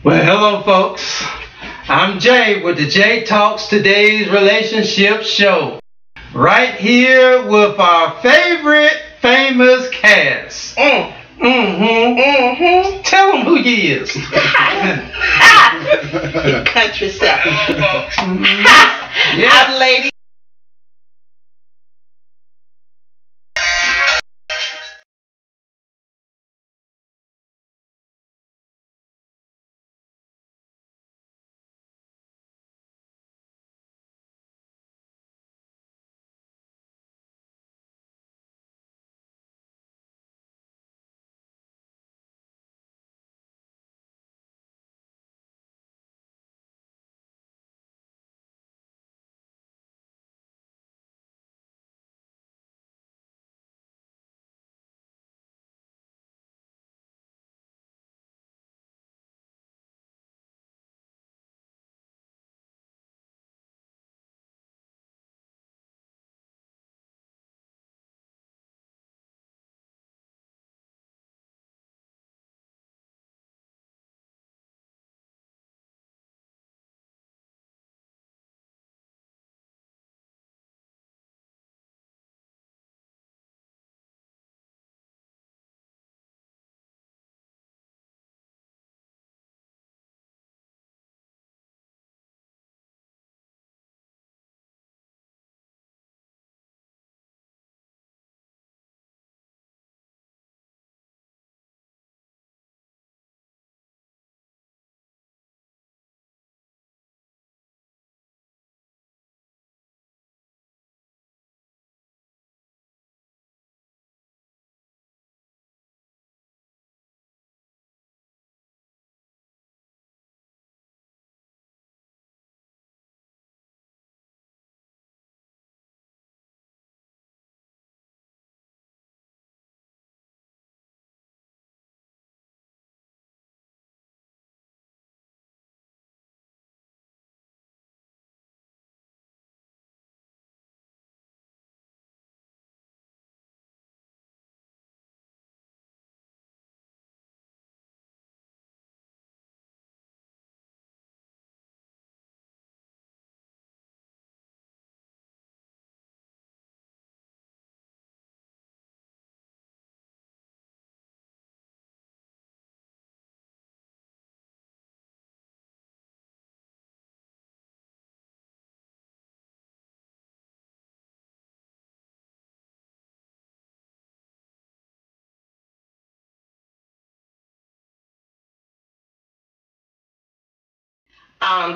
Well, hello, folks. I'm Jay with the Jay Talks Today's Relationship Show. Right here with our favorite famous cast. Tell them who he is. Country self. Yeah. I'm Lady.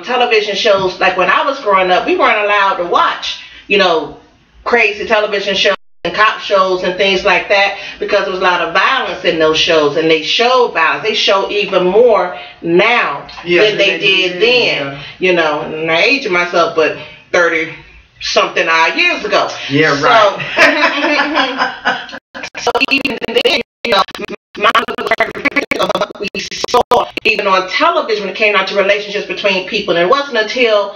Television shows, like when I was growing up, we weren't allowed to watch, crazy television shows and cop shows and things like that because there was a lot of violence in those shows, and they showed violence. They show even more now than they did then. And I aging myself, but 30 something odd years ago. Yeah, right. So even then, we saw even on television when it came out to relationships between people. And it wasn't until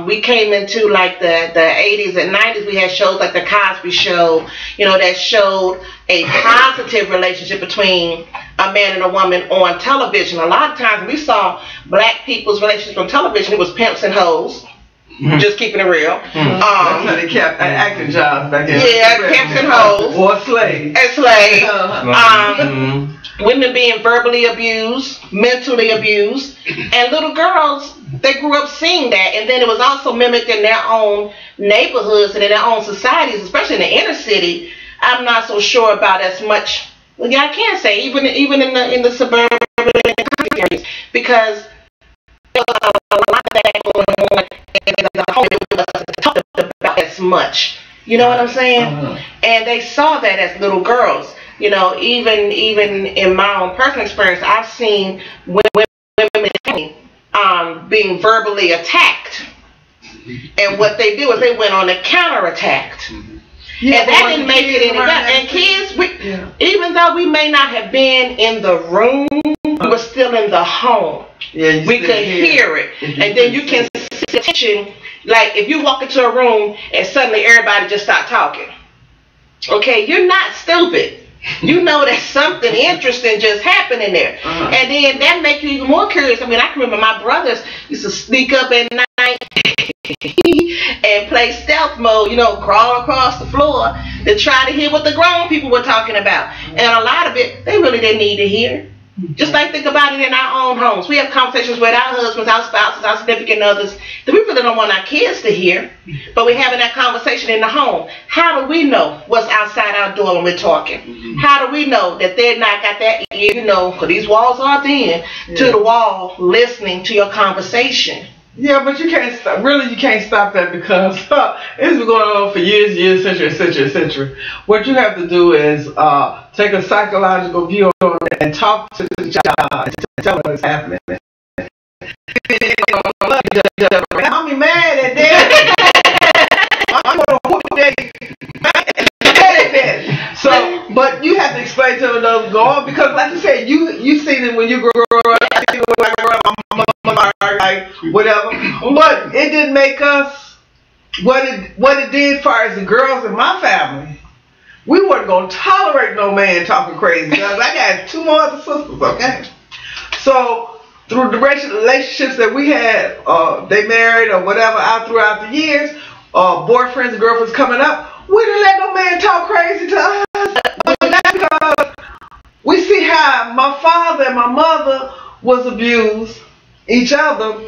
we came into like the 80s and 90s, we had shows like the Cosby Show, that showed a positive relationship between a man and a woman on television. A lot of times we saw black people's relationships on television, it was pimps and hoes. Just keeping it real. That's how they kept acting jobs back then. Yeah, pimps and hoes. Or slaves. And slaves. Women being verbally abused, mentally abused, and little girls, they grew up seeing that, and then it was also mimicked in their own neighborhoods and in their own societies, especially in the inner city. I'm not so sure about as much. Well, yeah, I can say even in the suburban areas, because there was a lot of that going on, and the home wasn't talked about as much. You know what I'm saying? And they saw that as little girls. Even in my own personal experience, I've seen women being verbally attacked. And what they do is they went on a counterattack. Yeah, and that didn't make it any better. And kids, even though we may not have been in the room, we were still in the home. Yeah, we could hear it. And then you can see the tension. Like if you walk into a room and suddenly everybody just start talking. Okay, you're not stupid. you know that something interesting just happened in there. And then that makes you even more curious. I mean, I can remember my brothers used to sneak up at night and play stealth mode, you know, crawl across the floor to try to hear what the grown people were talking about. And a lot of it, they really didn't need to hear. Just like think about it in our own homes. We have conversations with our husbands, our spouses, our significant others that we really don't want our kids to hear, but we're having that conversation in the home. How do we know what's outside our door when we're talking? How do we know that they're not got that ear, you know, because these walls are thin, to the wall listening to your conversation? Yeah, but you can't stop. Really, you can't stop that because it's been going on for years, century. What you have to do is take a psychological view on it and talk to the child and tell them what's happening. I'll be mad at that. I'm gonna whoop that. So, but you have to explain to them those go on because, like you said, you seen it when you grow up. I seen it when I grew up. Like whatever, but it didn't make us what it did as far as the girls in my family. We weren't gonna tolerate no man talking crazy because I got 2 more other sisters. Okay, so through the relationships that we had, they married or whatever out throughout the years, boyfriends and girlfriends coming up, we didn't let no man talk crazy to us. That's because we see how my father and my mother was abused each other,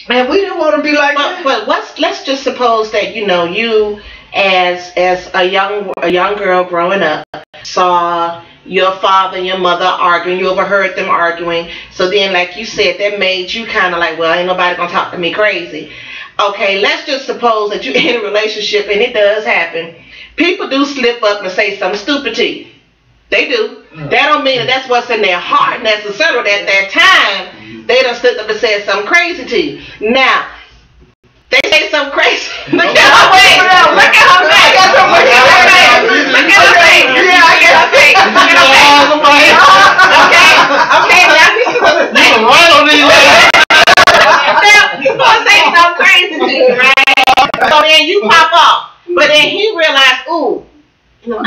and we didn't want to be like that. But let's just suppose that, you know, you as a young girl growing up saw your father and your mother arguing, you overheard them arguing, so then like you said, that made you kind of like, well, ain't nobody gonna talk to me crazy. Okay, let's just suppose that you're in a relationship and it does happen. People do slip up and say something stupid to you. They do. That don't mean that that's what's in their heart necessarily. At that time, they done stood up and said something crazy to you. Now, they say something crazy. Look at her face. Look at her face. Look at her face. Look at her face. Yeah, I get her face. Look at her face. Okay. Okay. Now he's supposed to say. Now he's supposed to say something crazy to you, right? So then you pop off. But then he realized, ooh, you know,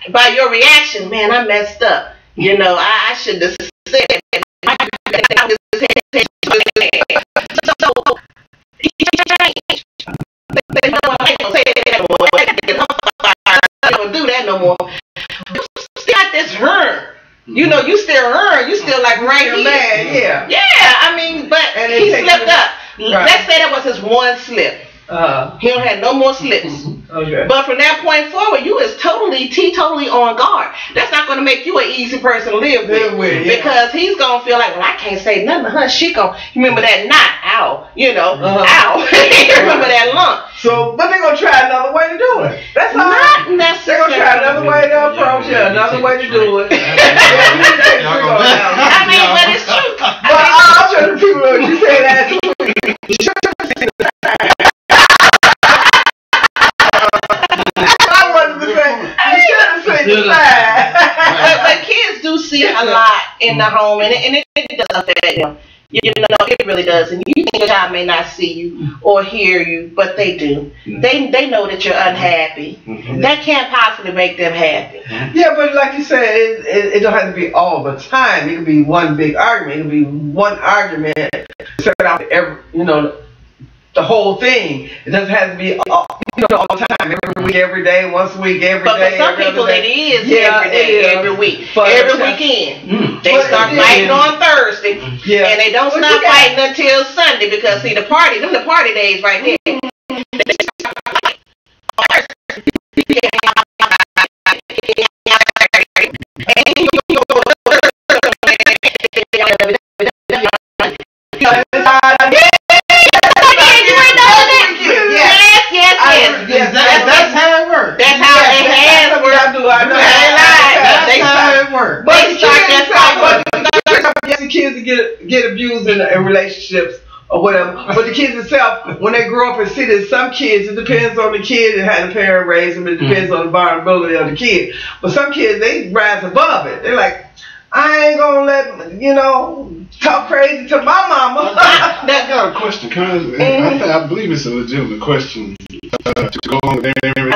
by your reaction, man, I messed up. You know, I should have said it. So he changed. They don't say that don't do that no more. You still got this hurt. You know, you still hurt. You still like right here. Mad, yeah. Yeah, I mean, but he slipped up. Right. Let's say that was his one slip. He don't have no more slips. Okay. But from that point forward, you is totally on guard. That's not going to make you an easy person to live with. Yeah. Because he's going to feel like, well, I can't say nothing to her. She going to remember that knot. Ow. You know, ow. Remember that lump. So, but they're going to try another way to do it. That's all. Not necessarily. They're going to try another way to approach it, another way to do it. I mean, but it's true. But I'll show the people what you say that. But kids do see a lot in the home, and it does affect them. You know, it really does. And you think your child may not see you or hear you, but they do. They know that you're unhappy. That can't possibly make them happy. Yeah, but like you said, it don't have to be all the time. It could be one big argument. It could be one argument set out every, you know, the whole thing. It doesn't have to be all the time, every week, every day, once a week, every day. But for some people, it is every day, every week, every weekend. They start fighting on Thursday, and they don't stop fighting until Sunday because see the party days right there. They start fighting on Thursday. That's how it works. That's how it has worked. That's how it works. But the kids get abused in relationships or whatever. But the kids themselves, when they grow up and see that some kids, it depends on the kid and how the parent raised them. It depends on the vulnerability of the kid. But some kids, they rise above it. They're like, I ain't gonna let, you know, talk crazy to my mama. I got a question, cause I believe it's a legitimate question. To go on with everything.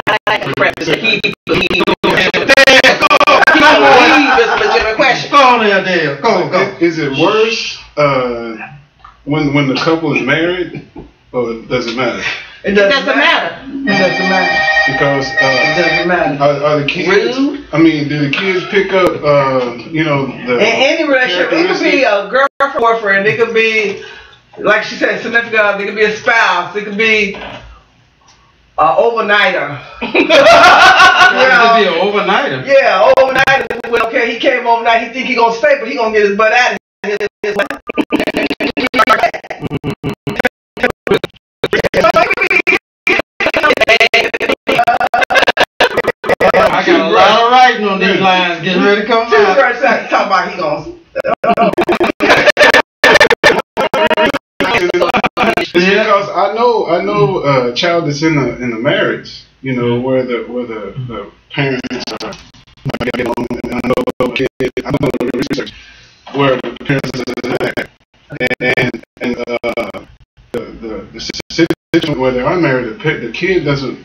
ahead, Dale. Go. Is it worse when the couple is married, or does it matter? It doesn't matter. It doesn't matter. Because It doesn't matter. are the kids? Rude. I mean, do the kids pick up? You know, the In any relationship, it could be a girlfriend, boyfriend. It could be, like she said, significant other. It could be a spouse. It could be an overnighter. It could be an overnighter. Yeah, overnighter. Well, okay, he came overnight. He think he gonna stay, but he gonna get his butt out of here. I got a lot of writing on these lines. Getting ready to come Two out. first talking about he gonna. It's because I know a child that's in the marriage, you know, where the parents are getting along, and I know the research where the parents are there, and the situation where they're unmarried, the kid doesn't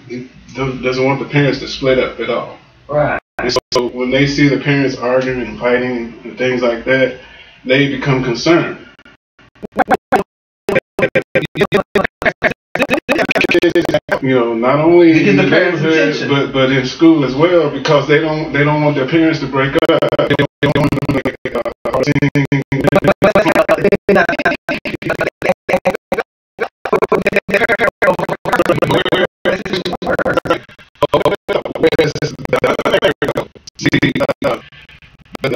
want the parents to split up at all. Right. And so when they see the parents arguing and fighting and things like that, they become concerned. You know, not only in the neighborhood, but in school as well, because they don't want their parents to break up. They don't want them to make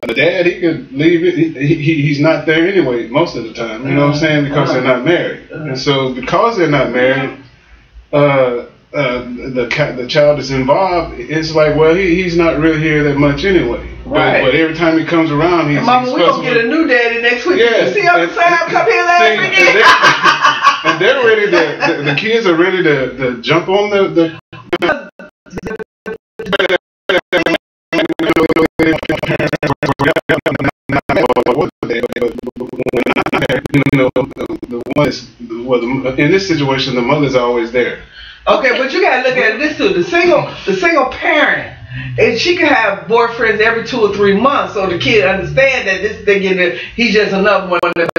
the dad, he could leave it. He's not there anyway most of the time. You know what I'm saying? Because they're not married, and so because they're not married, the child is involved. It's like, well, he's not really here that much anyway. Right. But every time he comes around, he's Mama, we gonna get a new daddy next week. Yeah, You see how Sam come here last weekend? and they're ready to. The kids are ready to jump on the in this situation, the mother's always there. Okay, but you gotta look at this too. The single parent, and she can have boyfriends every 2 or 3 months, so the kid understand that this thing he's just another one that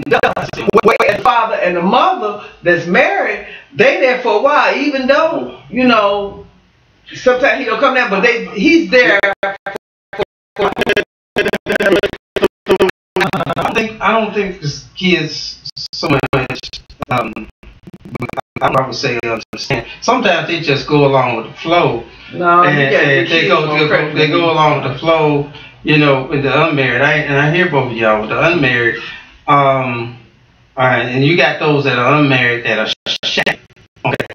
does. Where the father and the mother that's married, they there for a while, even though sometimes he don't come down, but he's there. I don't think this kids so much. I would say understand. Sometimes they just go along with the flow. No, and they go along with the flow. With the unmarried. I hear both of y'all with the unmarried. All right, and you got those that are unmarried that are shy. Okay.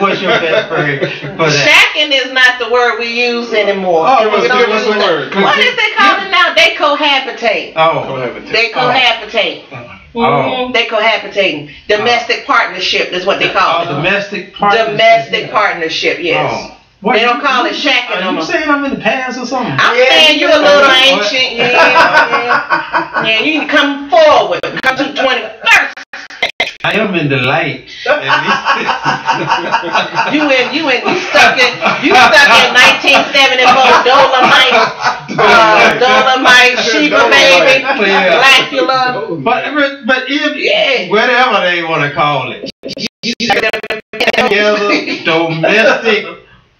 What's your best word for that? Shacking is not the word we use anymore. Oh, what's the word? What is they call it now? They cohabitate. Oh, they cohabitate. They cohabitating. Domestic partnership is what they call it. Domestic partnership. Domestic partnership, yes. They don't call it shacking no more. Are you saying I'm in the past or something? I'm saying you're a little ancient. Yeah, you need to come forward. Come to the 21st. I am in the light. You stuck in 1974 Dolomite, Sheba Baby, Blackula. But if whatever they want to call it, together, domestic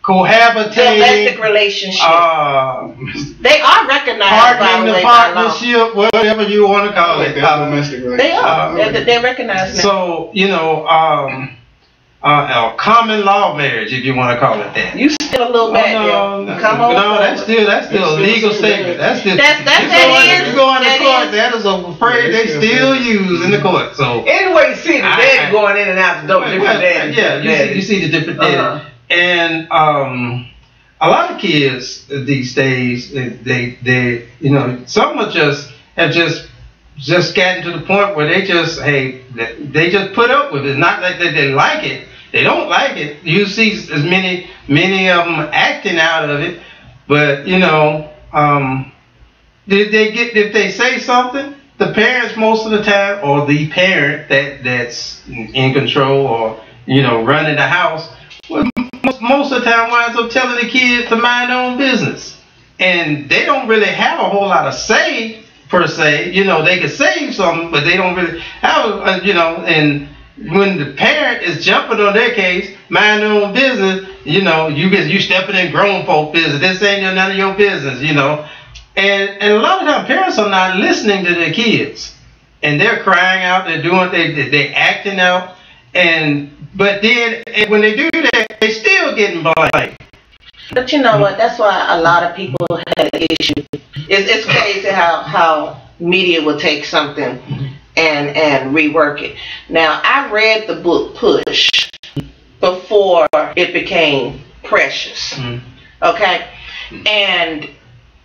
cohabitating, domestic relationship. They are recognized by the partnership, whatever you want to call it. Domestic relationship. They are. They're recognized now. So common law marriage, if you want to call it that. You still a little bad there. Come on. No, that's still a legal statement. That's still. You go in the court. That is a phrase they still use in the court. So anyway, you see the daddy going in and out the door. Different daddy. Yeah, you see the different daddy. And a lot of kids these days, they some have just gotten to the point where they just put up with it. It's not like that they like it. They don't like it. You see as many of them acting out of it, but if they say something, the parents most of the time, or the parent that's in control or running the house, well, most of the time winds up telling the kids to mind their own business, and they don't really have a whole lot of say per se. They can say something, but they don't really have and when the parent is jumping on their case, mind their own business, you stepping in grown folk business. This ain't none of your business, And a lot of times parents are not listening to their kids, and they're crying out, they're doing, they're acting out, but then when they do that, they still getting blamed. But you know what? That's why a lot of people have an issue. It's crazy how media will take something and rework it. Now, I read the book Push before it became Precious. Okay? And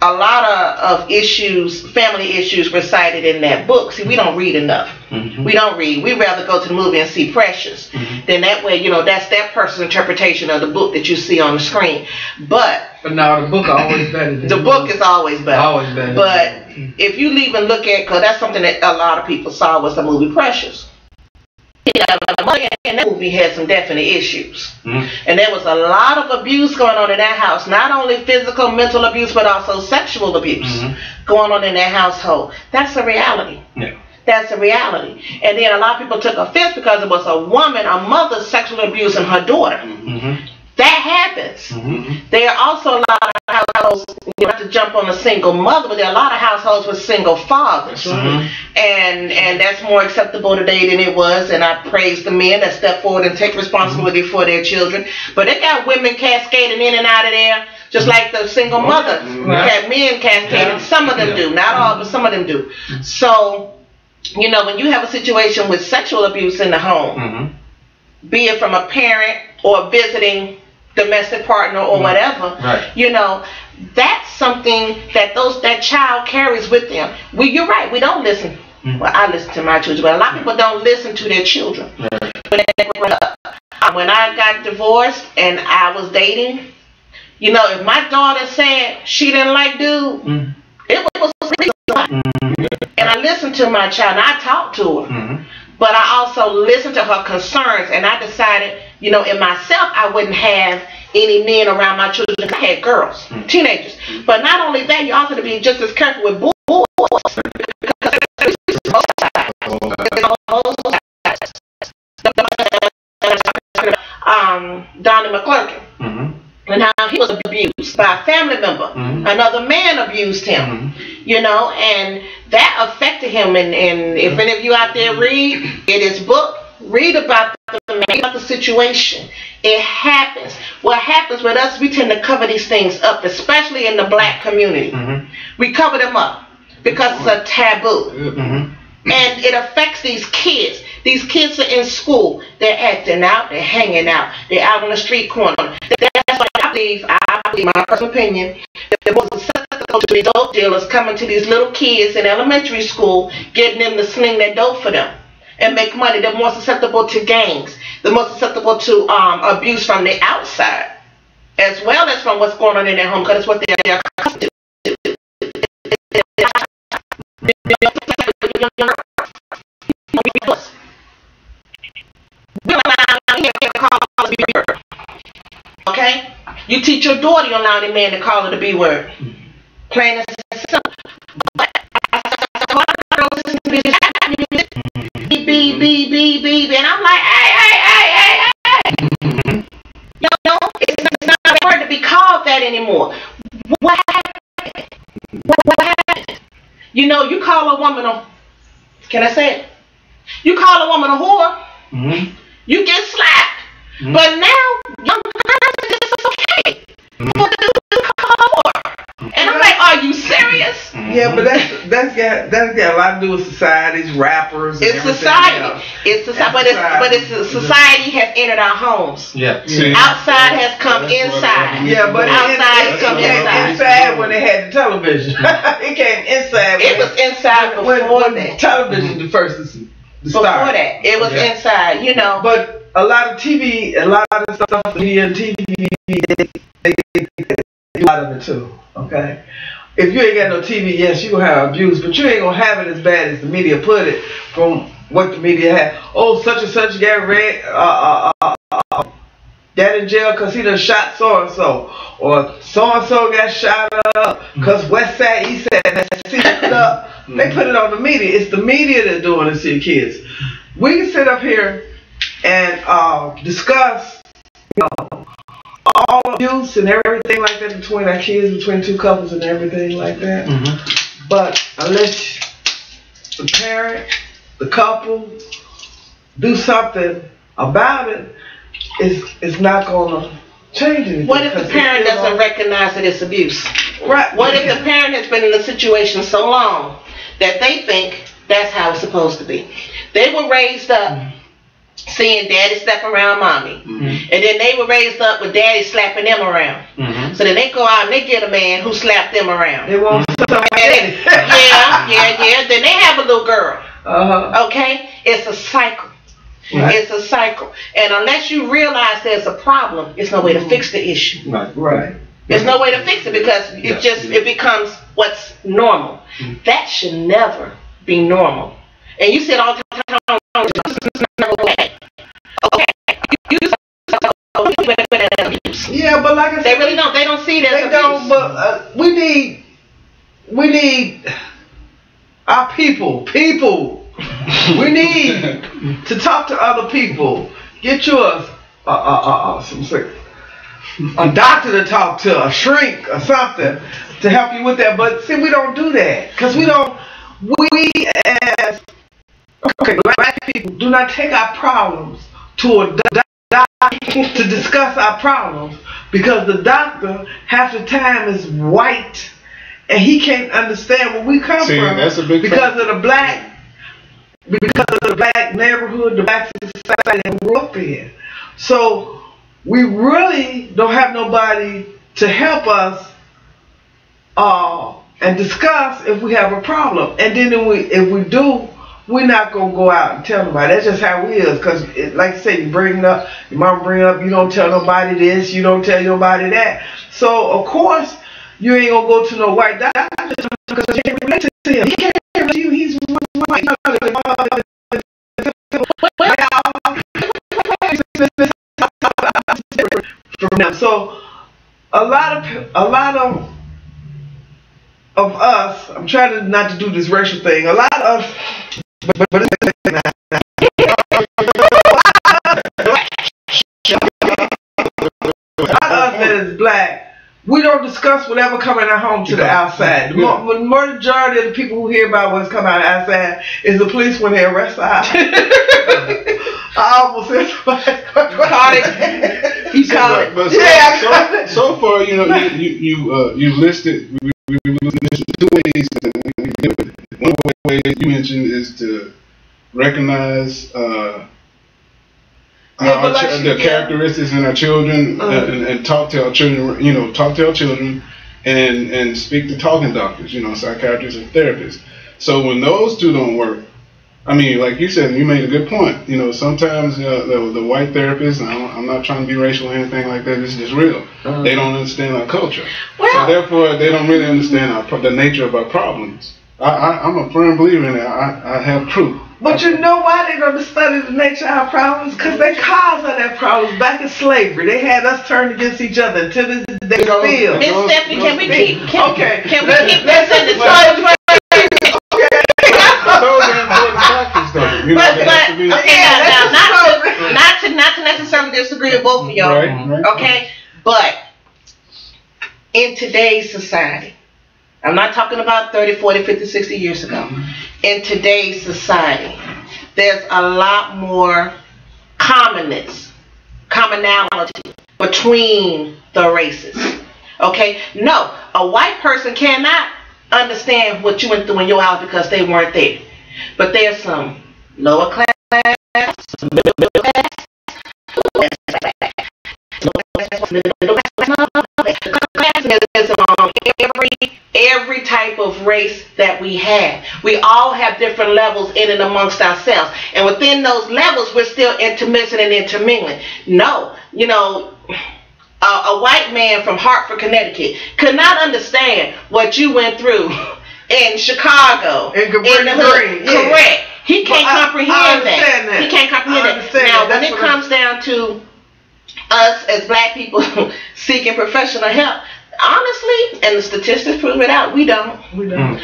a lot of issues, family issues, were cited in that book. See, we don't read enough. We don't read. We'd rather go to the movie and see Precious. Then that way, that's that person's interpretation of the book that you see on the screen. But now the book is always better. The book is always better. Always better. But if you leave and look at, because that's something that a lot of people saw was the movie Precious. And that movie had some definite issues. And there was a lot of abuse going on in that house. Not only physical, mental abuse, but also sexual abuse going on in that household. That's a reality. Yeah. That's a reality. And then a lot of people took offense because it was a woman, a mother, sexually abusing her daughter. That happens. There are also a lot of households, you have to jump on a single mother, but there are a lot of households with single fathers. And that's more acceptable today than it was, and I praise the men that step forward and take responsibility for their children. But they got women cascading in and out of there, just like the single mother. Got men cascading. Some of them do. Not all, but some of them do. So, when you have a situation with sexual abuse in the home, be it from a parent or visiting domestic partner or whatever, that's something that child carries with them. You're right, we don't listen. Well, I listen to my children, but a lot of people don't listen to their children when they grow up. When I got divorced and I was dating, if my daughter said she didn't like dude, it was a reason why. And I listened to my child and I talked to her. But I also listened to her concerns, and I decided, in myself, I wouldn't have any men around my children. I had girls, teenagers. But not only that, you also have to be just as careful with boys. Because Donnie McClurkin. And how he was abused by a family member. Another man abused him, and that affected him. And if any of you out there read in his book, read about the situation. It happens. What happens with us, we tend to cover these things up, especially in the black community. We cover them up because it's a taboo. And it affects these kids. These kids are in school. They're acting out. They're hanging out. They're out on the street corner. That's why I believe, my personal opinion, the most susceptible to these dope dealers coming to these little kids in elementary school, getting them to sling that dope for them and make money. They're more susceptible to gangs. They're more susceptible to abuse from the outside, as well as from what's going on in their home, because it's what they're accustomed to. Okay? You teach your daughter, you allow the man to call her the B word. Plain and simple. But beep, and I'm like, hey. It's not a word to be called that anymore. What happened? What happened? You call a woman a, can I say it? You call a woman a whore, you get slapped. But now, young girls, it's okay. What do you call her? And I'm like, are you serious? Yeah, but that's got a lot to do with societies, rappers. It's society. It's society, but society has entered our homes. Yeah. Outside has come inside. Yeah, but outside has come inside. Inside when they had the television. It came inside. It was inside before that. Television the first. Before that, it was inside. But a lot of TV, a lot of stuff, media and TV, they a lot of it too. Okay, if you ain't got no TV, yes, you gonna have abuse, but you ain't gonna have it as bad as the media put it. From what the media had, oh, such and such got that in jail because he done shot so and so, or so and so got shot up because West Side, East Side, they put it on the media. It's the media that's doing this to your kids. We can sit up here and discuss, all abuse and everything like that between our kids, between two couples and everything like that. But unless the parent, the couple, do something about it, it's not going to change anything. What if the parent doesn't recognize that it's abuse? Right. What if the parent has been in a situation so long that they think that's how it's supposed to be? They were raised up seeing daddy slap around mommy. And then they were raised up with daddy slapping them around. So then they go out and they get a man who slapped them around. They want somebody. Yeah. Then they have a little girl. Okay? It's a cycle. Right. It's a cycle. And unless you realize there's a problem, there's no way to fix the issue. Right. There's no way to fix it because it becomes what's normal. That should never be normal. And you said all the time, this is never okay. Okay. Yeah, but like I said, they really don't. They don't see that. They don't. But we need our people. We need to talk to other people. Get you a doctor to talk to, a shrink or something to help you with that. But see, we don't do that because we as black people do not take our problems to a doctor to discuss our problems, because the doctor half the time is white and he can't understand where we come from. That's a big because of the black neighborhood, the black society we grew up in. So we really don't have nobody to help us and discuss if we have a problem. And then if we do, we're not going to go out and tell nobody. That's just how it is. Because, like I said, your mom bring up, you don't tell nobody this, you don't tell nobody that. So, of course, you ain't going to go to no white doctor because you can't relate to him. He can't relate to you. He's white. So, a lot of us, I'm trying not to do this racial thing, a lot of us, but it's that is black, we don't discuss whatever come in our home to the outside. The majority of the people who hear about what's coming out outside is the police when they arrest us. I almost said somebody. Caught it. He caught it. But so far, you listed. We listed two ways that we do it. One way you mentioned is to recognize the characteristics in our children and talk to our children, and speak to talking doctors, psychiatrists and therapists. So when those two don't work, I mean, like you said, you made a good point. Sometimes the white therapists, and I'm not trying to be racial or anything like that, it's just real. They don't understand our culture. Well, so therefore, they don't really understand the nature of our problems. I'm a firm believer in it. I have proof. But you know why they don't study the nature of our problems? Because they caused us their problems back in slavery. They had us turned against each other until this day still. Miss Stephanie, can we keep this in the not to necessarily disagree with both of y'all. Right. Okay? But in today's society, I'm not talking about 30, 40, 50, 60 years ago. In today's society, there's a lot more commonality between the races. Okay? No, a white person cannot understand what you went through in your house because they weren't there. But there's some lower class, some middle class, every type of race that we have. We all have different levels in and amongst ourselves. And within those levels, we're still intermixing and intermingling. No, a white man from Hartford, Connecticut, could not understand what you went through in Chicago, in the hood. Yeah. Correct. He can't comprehend I understand that. He can't comprehend that. Now, when it comes down to us as black people seeking professional help, honestly, and the statistics prove it out, we don't. We don't.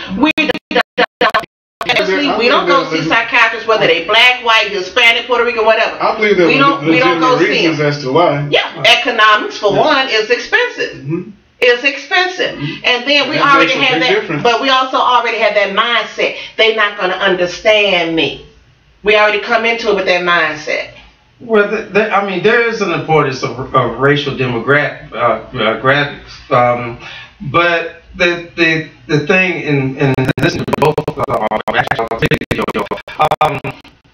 Honestly, we don't go see psychiatrists, whether they black, white, Hispanic, Puerto Rican, whatever. I believe there we don't go see reasons them. as to why. Yeah, economics for one is expensive. Mm-hmm. It's expensive, and then we That already makes a have big that. difference. But we also already have that mindset. They're not going to understand me. We already come into it with that mindset. Well, I mean, there is an importance of racial demographics, but the thing in listening to both,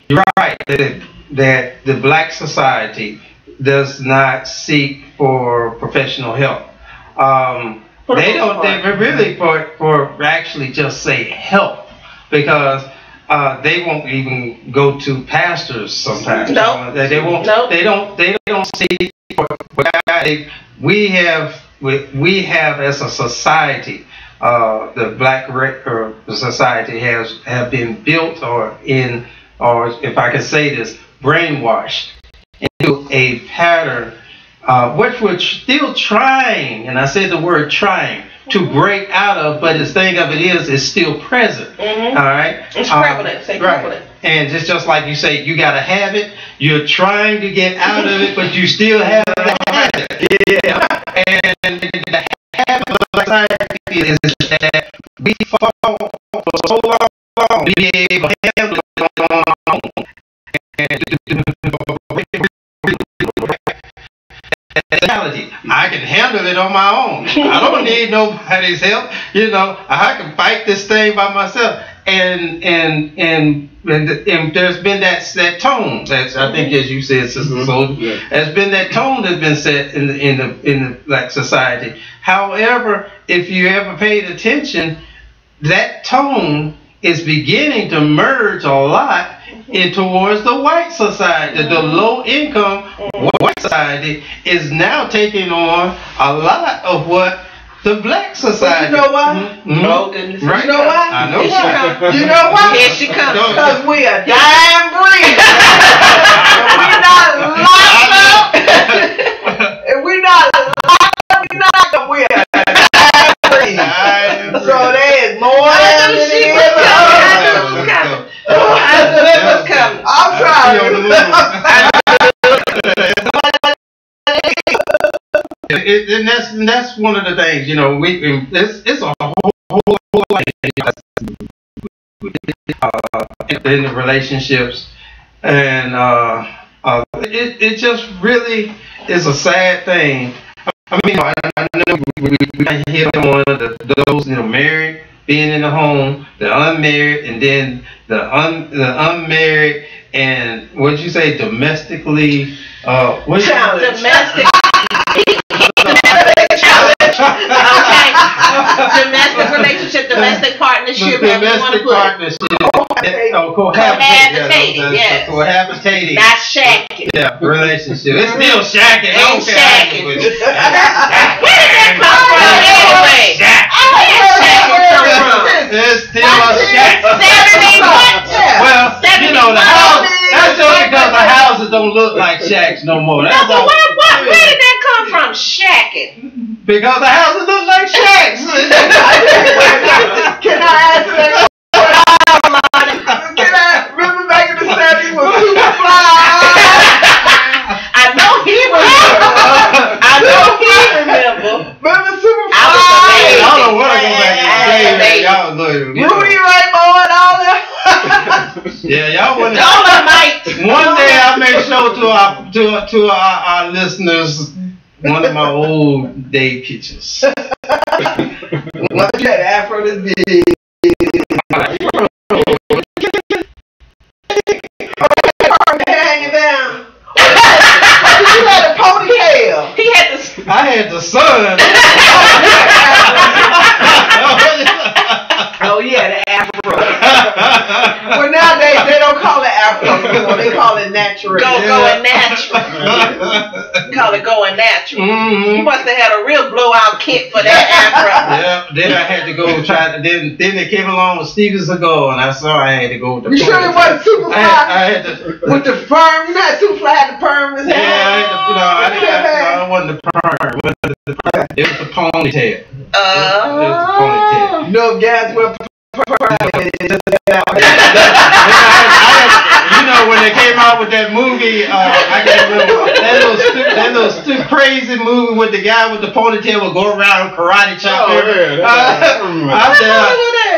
you're right that the black society does not seek for professional help. They don't. They really for actually just say help, because they won't even go to pastors sometimes. No, they won't. No. They don't see. We have as a society, the black society have been built or if I can say this, brainwashed into a pattern, which we're still trying, and I say the word trying, to break out of, but the thing of it is, it's still present. Mm-hmm. All right? It's prevalent. Say prevalent. And just like you say, you got to have it. You're trying to get out of it, but you still have to have it. Yeah. And the habit of society is that we fall for so long to be able to handle it on our own. I can handle it on my own. I don't need nobody's help. I can fight this thing by myself. And there's been that tone. That's, I think, as you said, Sister Soldier, there's been that tone that's been set in the black society. However, if you ever paid attention, that tone is beginning to merge a lot in towards the white society. The low income white society is now taking on a lot of what the black society. But you know why? No goodness. Right. You know why? I know. You know why? Here she comes. Because we are dying breed. We're not locked up. And we're not locked up. We are dying breed. So there is more than it is. I'm trying. And that's one of the things, it's a whole lot in the relationships, and it just really is a sad thing. I mean, I know we hit on those married, being in the home, the unmarried, and then the unmarried, and what did you say, domestically? Domestic. Domestic relationship, domestic partnership, domestic partnership. Cohabitating. Yes. Cohabitating. Not shacking. Yeah, relationship. It's still shacking. Ain't shacking. Where did that come from anyway? It's still a shack. Well, the house. That's just because the houses don't look like shacks no more. Where did that come from? Shacking. Because the houses look like shacks. Can I answer that? Can I remember back in the 70s when Superfly? I know he remember. Remember Superfly? I don't want to go back in the day. Y'all look. Rudy Rainbow and all that. Yeah, y'all want to. One day I may show to our listeners one of my old day pictures. Well, you had afro this big. Hanging down. You had a ponytail. He had the. I had the sun. Oh yeah, the afro. Well, nowadays they don't call it afro anymore. They call it natural. Going natural. call it going natural. Mm-hmm. You must have had a real blowout kit for that afro. Yeah. Then I had to go try to. Then they came along with Steven Seagal, and I saw I had to go with the. You sure it wasn't Superfly? I had to. With the perm, not Superfly had the perm in his Yeah, head. I had to. No, I didn't. No, it wasn't the perm. It wasn't the perm. It was the ponytail. It was the ponytail. You know, guys wear perm. You know, when they came out with that movie, I can't remember that little crazy movie with the guy with the ponytail would go around karate chop. Oh, yeah,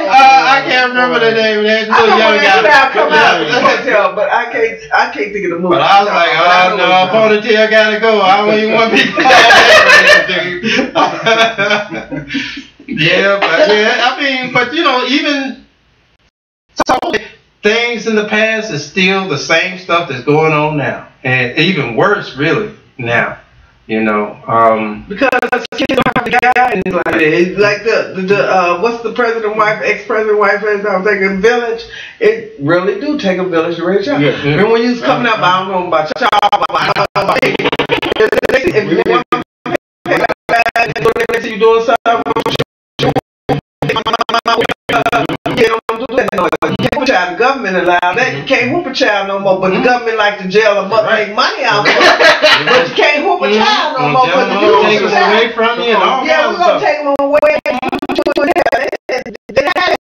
I can't remember the name of that I little know young when guy. that come out with the ponytail, but I can't think of the movie. But I was like, oh no, ponytail gotta go. I don't even want to be called that crazy dude. Yeah, I mean, but you know, even so, things in the past is still the same stuff that's going on now, and even worse, really now. You know, because kids don't have the guidance like that. It's like the what's the president wife, ex-president wife, I'm thinking village. It really do take a village to raise y'all. Yeah. And when you was coming up, I don't know about y'all, but if you want to you doing something, you can't put a child. The government allow that. You can't whoop a child no more. But the government like to jail a buck make money out of it. But you can't whoop a child no more. But you take them away from you and all yeah, we're gonna take them away. They had,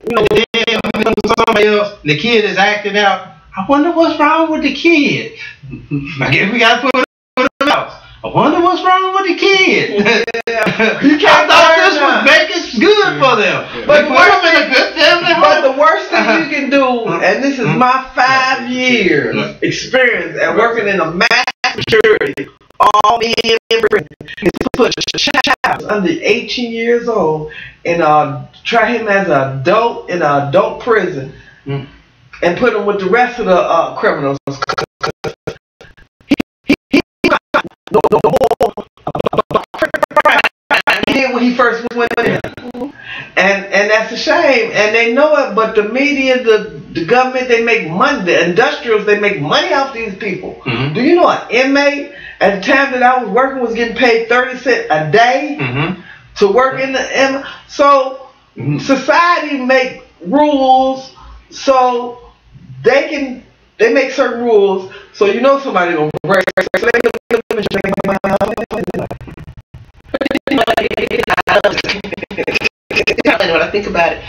you know, then somebody else, the kid is acting out. I wonder what's wrong with the kid. I guess we gotta put him out. I wonder what's wrong with the kid. Yeah. You can't I thought this would make it good for them. Yeah. But the worst thing you can do, and this is my 5 years experience at working in a mass maturity, all men in prison, is to put a child under 18 years old and try him as an adult in an adult prison and put him with the rest of the criminals. He did when he first went in, and that's a shame. And they know it, but the media, the government, they make money. The industrials, they make money off these people. Mm-hmm. Do you know an inmate at the time that I was working was getting paid 30 cents a day to work in the so society make rules so they make certain rules so you know somebody gonna break. When I think about it,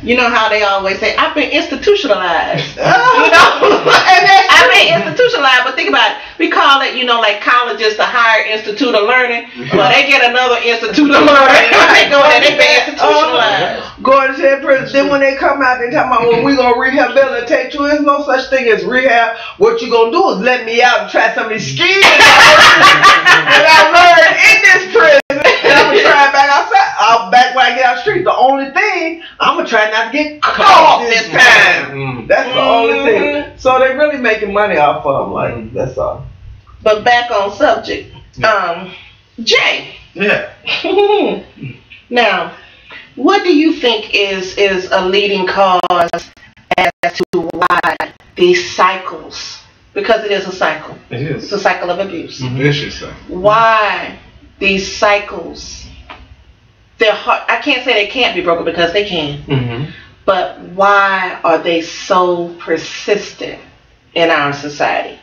you know how they always say, I've been institutionalized. You know? I've been institutionalized, but think about it. We call it, you know, like colleges, the higher institute of learning. Well, they get another institute of learning. They go there, they been institutionalized. Going to that prison. Then when they come out, they talking about, well, we gonna rehabilitate you. There's no such thing as rehab. What you gonna do is let me out and try some of these skills that I learned in this prison. And I'm gonna try it back outside. Back when I get out the street. The only thing, I'm gonna try not to get caught this time. That's the only thing. So they're really making money off of them. Like that's all. But back on subject, Jay. Yeah. Now, what do you think is a leading cause as to why these cycles? Because it is a cycle. It is. It's a cycle of abuse. Vicious cycle. Why these cycles? They're hard. I can't say they can't be broken because they can. But why are they so persistent in our society?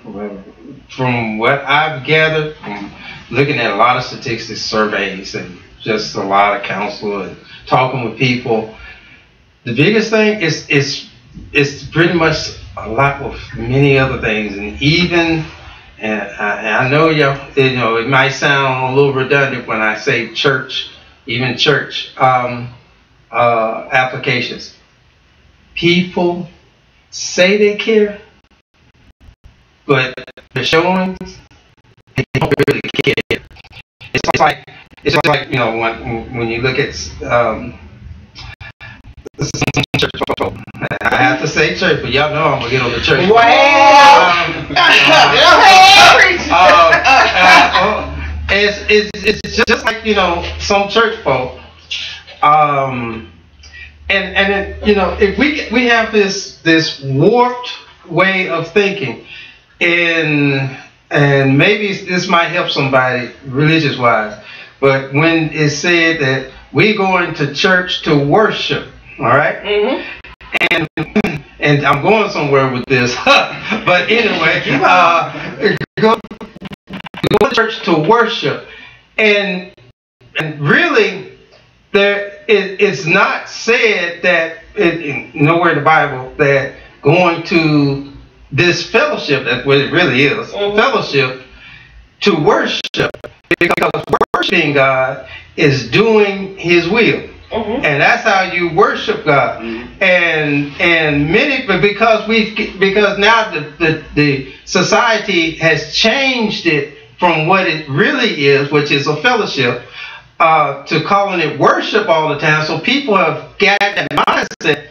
Well, from what I've gathered from looking at a lot of statistics, surveys, and just a lot of counsel and talking with people, the biggest thing is pretty much a lot with many other things, and even. And I know it might sound a little redundant when I say church, even church applications. People say they care, but the showings they don't really care. It's like you know when you look at some church folk. I have to say church, but y'all know I'm gonna get on the church. It's just like some church folk, and if we have this warped way of thinking, and and maybe this might help somebody religious wise, but when it's said that we going to church to worship, all right? And I'm going somewhere with this, but anyway, go to church to worship, and really, it's not said that nowhere in the Bible that going to this fellowship, that's what it really is, fellowship to worship, because worshiping God is doing His will. And that's how you worship God. And many, because now the society has changed it from what it really is, which is a fellowship, to calling it worship all the time. So people have got that mindset,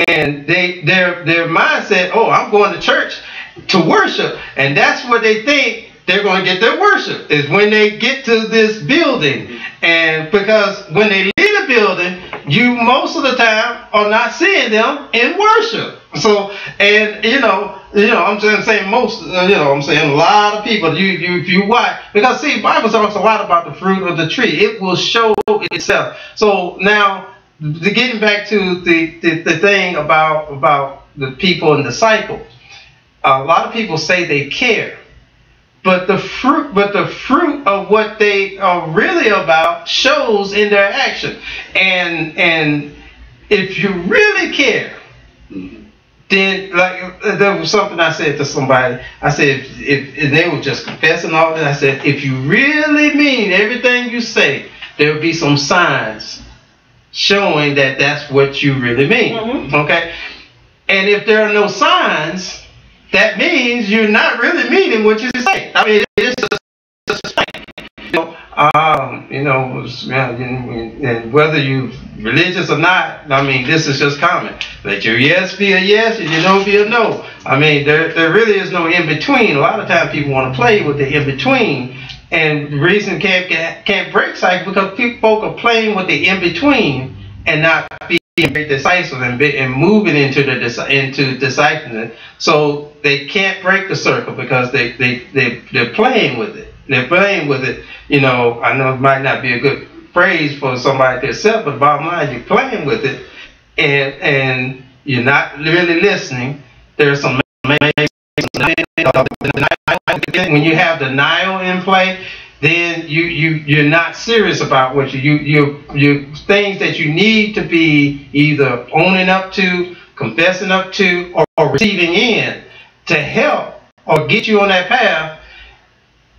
and their mindset, oh, I'm going to church to worship, and that's what they think they're going to get their worship, is when they get to this building. And because when they leave the building, you most of the time are not seeing them in worship. So, and I'm saying most, I'm saying a lot of people, if you watch, because see, Bible talks a lot about the fruit of the tree. It will show itself. So now, getting back to the thing about the people in the cycle, a lot of people say they care, but the fruit of what they are really about shows in their action. And if you really care, then, like, there was something I said to somebody. I said, if they were just confessing all that, I said, if you really mean everything you say, there will be some signs showing that that's what you really mean. Okay? And if there are no signs, that means you're not really meaning what you say. I mean, it's just and whether you're religious or not, I mean, this is just common. Let your yes be a yes and your no be a no. I mean, there really is no in between. A lot of times people want to play with the in between, and the reason can't break cycle because folk are playing with the in between and not being very decisive and moving into decisiveness. So they can't break the circle because they're playing with it. They're playing with it. I know it might not be a good phrase for somebody to accept, but bottom line, you're playing with it, and you're not really listening. There's some when you have denial in play, then you're not serious about what you things that you need to be either owning up to, confessing up to, or receiving in to help or get you on that path.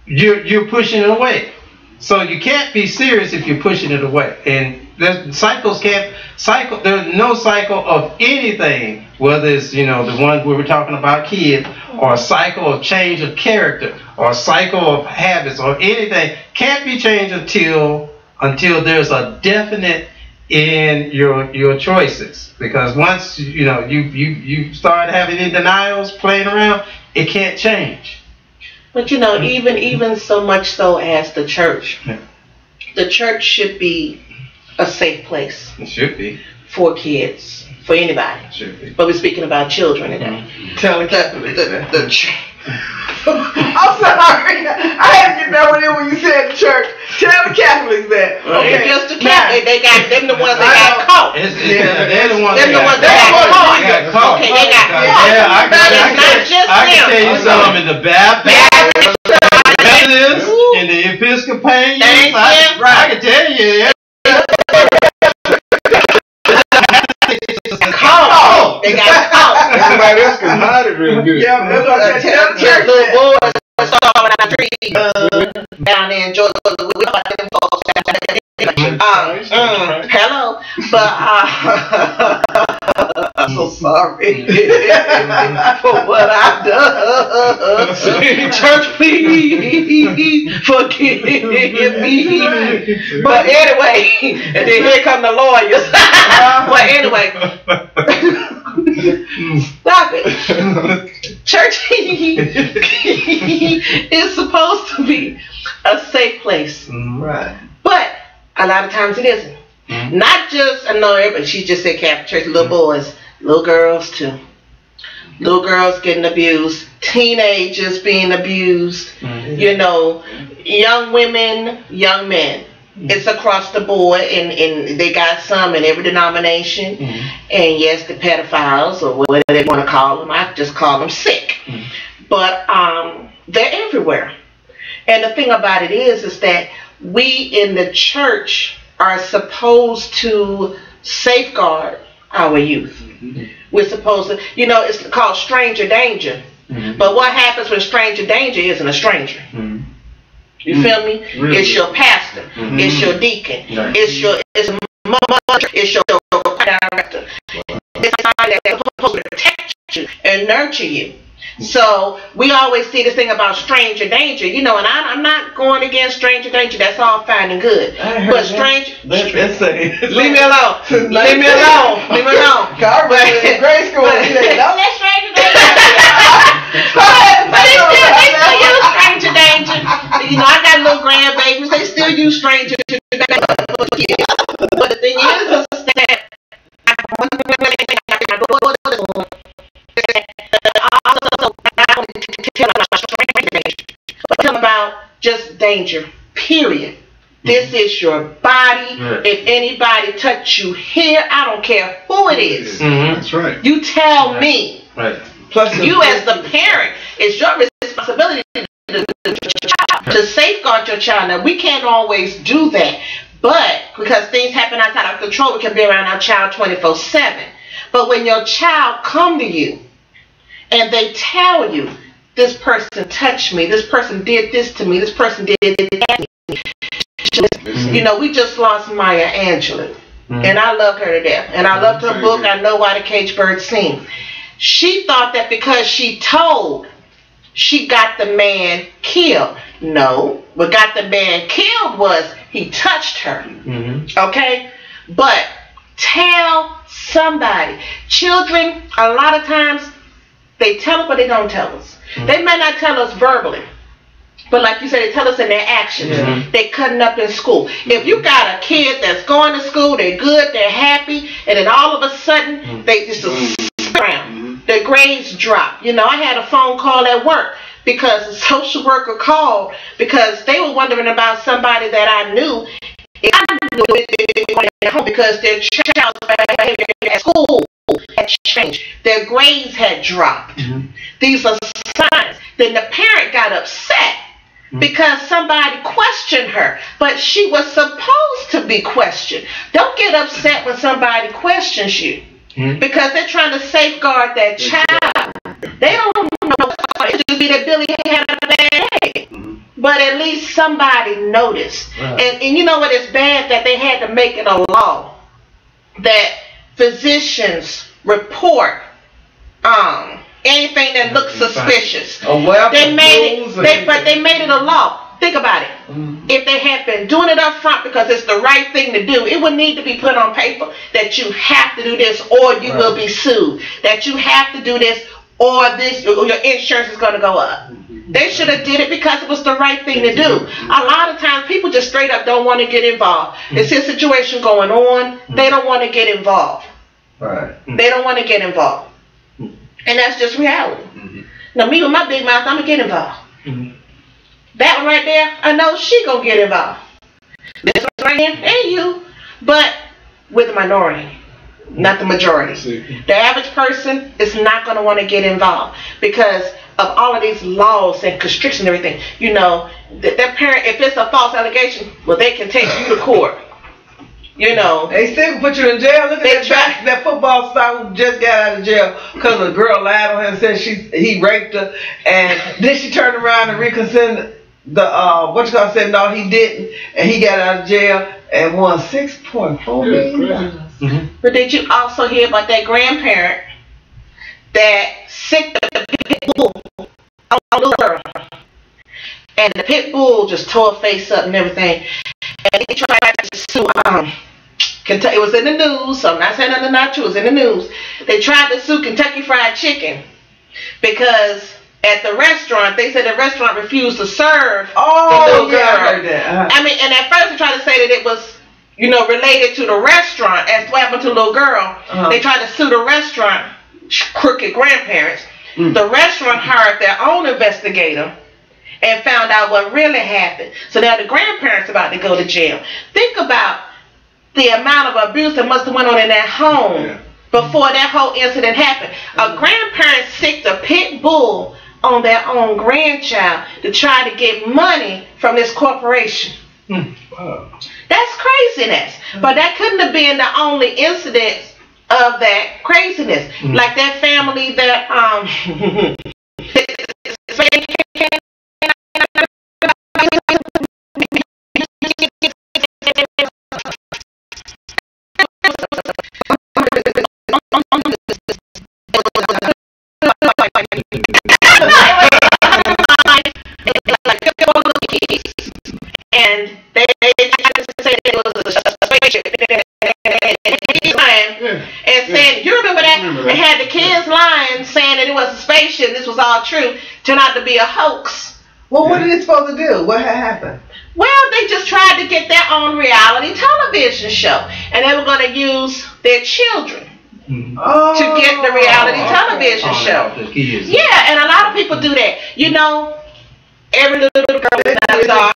You're pushing it away. So you can't be serious if you're pushing it away. And the cycles can't cycle. There's no cycle of anything, whether it's the ones we were talking about, kids, or a cycle of change of character, or a cycle of habits, or anything can't be changed until there's a definite in your choices. Because once you start having any denials playing around, it can't change. But even so much so as the church. The church should be a safe place. It should be. For kids, for anybody. It should be. But we're speaking about children today. Tell the Catholics that. I'm sorry. I had to get that one in when you said the church. Tell the Catholics that. Okay. Just the Catholics. Them the ones that got caught. They're the ones that got caught. Okay, they got caught. Yeah, I can tell you something. In the Baptist, in the Episcopalian, I can tell you. They got caught. Everybody else can hide it real good. Yeah, that's what I tell the church. Little boys storming out the tree down there in Georgia. We about them folks. Hello, but I'm so sorry for what I've done. Church, please forgive me. But anyway, and then here come the lawyers. But anyway, stop it. Church is supposed to be a safe place, right? But a lot of times it isn't. Not just, I know everybody, she just said Catholic church, little boys, little girls too. Little girls getting abused, teenagers being abused, you know, young women, young men. It's across the board, and they got some in every denomination. And yes, the pedophiles, or whatever they want to call them, I just call them sick. But they're everywhere. And the thing about it is that we in the church are supposed to safeguard our youth. We're supposed to, you know, it's called stranger danger. But what happens when stranger danger isn't a stranger? You feel me? Really? It's your pastor. It's your deacon. It's your mother. It's your director. It's somebody that's supposed to protect you and nurture you. So we always see this thing about stranger danger, you know, and I'm not going against stranger danger. That's all fine and good. But stranger, let's say, leave me alone. Leave me alone. Leave me alone. In grade school, don't let stranger danger. But they still use stranger danger. You know, I got little grandbabies. They still use stranger danger. But the thing is that tell about just danger, period. This is your body. If anybody touch you here, I don't care who it is. That's right. You tell me. Right. Plus, you as the parent, it's your responsibility to safeguard your child. Now, we can't always do that, but because things happen outside our control, we can be around our child 24/7. But when your child come to you and they tell you, this person touched me, this person did this to me, this person did that to me. You know, we just lost Maya Angelou, and I loved her to death. And I loved her book, I Know Why the Caged Bird Sing. She thought that because she told, she got the man killed. No, what got the man killed was he touched her. Okay? But tell somebody. Children, a lot of times, they tell us, but they don't tell us. They may not tell us verbally, but like you said, they tell us in their actions. They cutting up in school. If you got a kid that's going to school, they're good, they're happy, and then all of a sudden, they just around. Their grades drop. You know, I had a phone call at work because a social worker called because they were wondering about somebody that I knew. I knew at home because their child's behavior at school had changed. Their grades had dropped. These are signs. Then the parent got upset because somebody questioned her, but she was supposed to be questioned. Don't get upset when somebody questions you because they're trying to safeguard that child. They don't know. It could be that Billy had a bad day. But at least somebody noticed. And you know what? It's bad that they had to make it a law that physicians report anything that looks suspicious. They made it a law. Think about it. If they had been doing it up front because it's the right thing to do, it would need to be put on paper that you have to do this or you will be sued. That you have to do this or your insurance is going to go up. They should have did it because it was the right thing to do. A lot of times people just straight up don't want to get involved. They see a situation going on, they don't want to get involved. They don't want to get involved. And that's just reality. Now me with my big mouth, I'm going to get involved. That one right there, I know she going to get involved. This one right here, ain't you. But with the minority, not the majority. The average person is not going to want to get involved because of all of these laws and constrictions and everything. You know, their parent, if it's a false allegation, well, they can take you to court. You know, they still put you in jail. Look at that football star who just got out of jail because a girl lied on her and said he raped her, and then she turned around and reconsidered said no, he didn't, and he got out of jail and won $6.4 million. But did you also hear about that grandparent that sicked the pit bull on a little girl, and the pit bull just tore her face up and everything, and he tried to sue Kentucky. It was in the news, so I'm not saying nothing not true. It was in the news. They tried to sue Kentucky Fried Chicken because at the restaurant, they said the restaurant refused to serve the little girl. I heard that. I mean, and at first they tried to say that it was, you know, related to the restaurant as what happened to the little girl. They tried to sue the restaurant, crooked grandparents. The restaurant hired their own investigator and found out what really happened. So now the grandparents about to go to jail. Think about the amount of abuse that must have went on in that home before that whole incident happened. A grandparent sicked a pit bull on their own grandchild to try to get money from this corporation. Wow. That's craziness. But that couldn't have been the only incident of that craziness. Like that family that and they said it was a spaceship and saying, you remember that? And had the kids lying saying that it was a spaceship, this was all true, turned out to be a hoax. Well, what are they supposed to do? What had happened? Well, they just tried to get their own reality television show, and they were going to use their children to get the reality television show. Yeah, and a lot of people do that. You know, every little girl is not a star.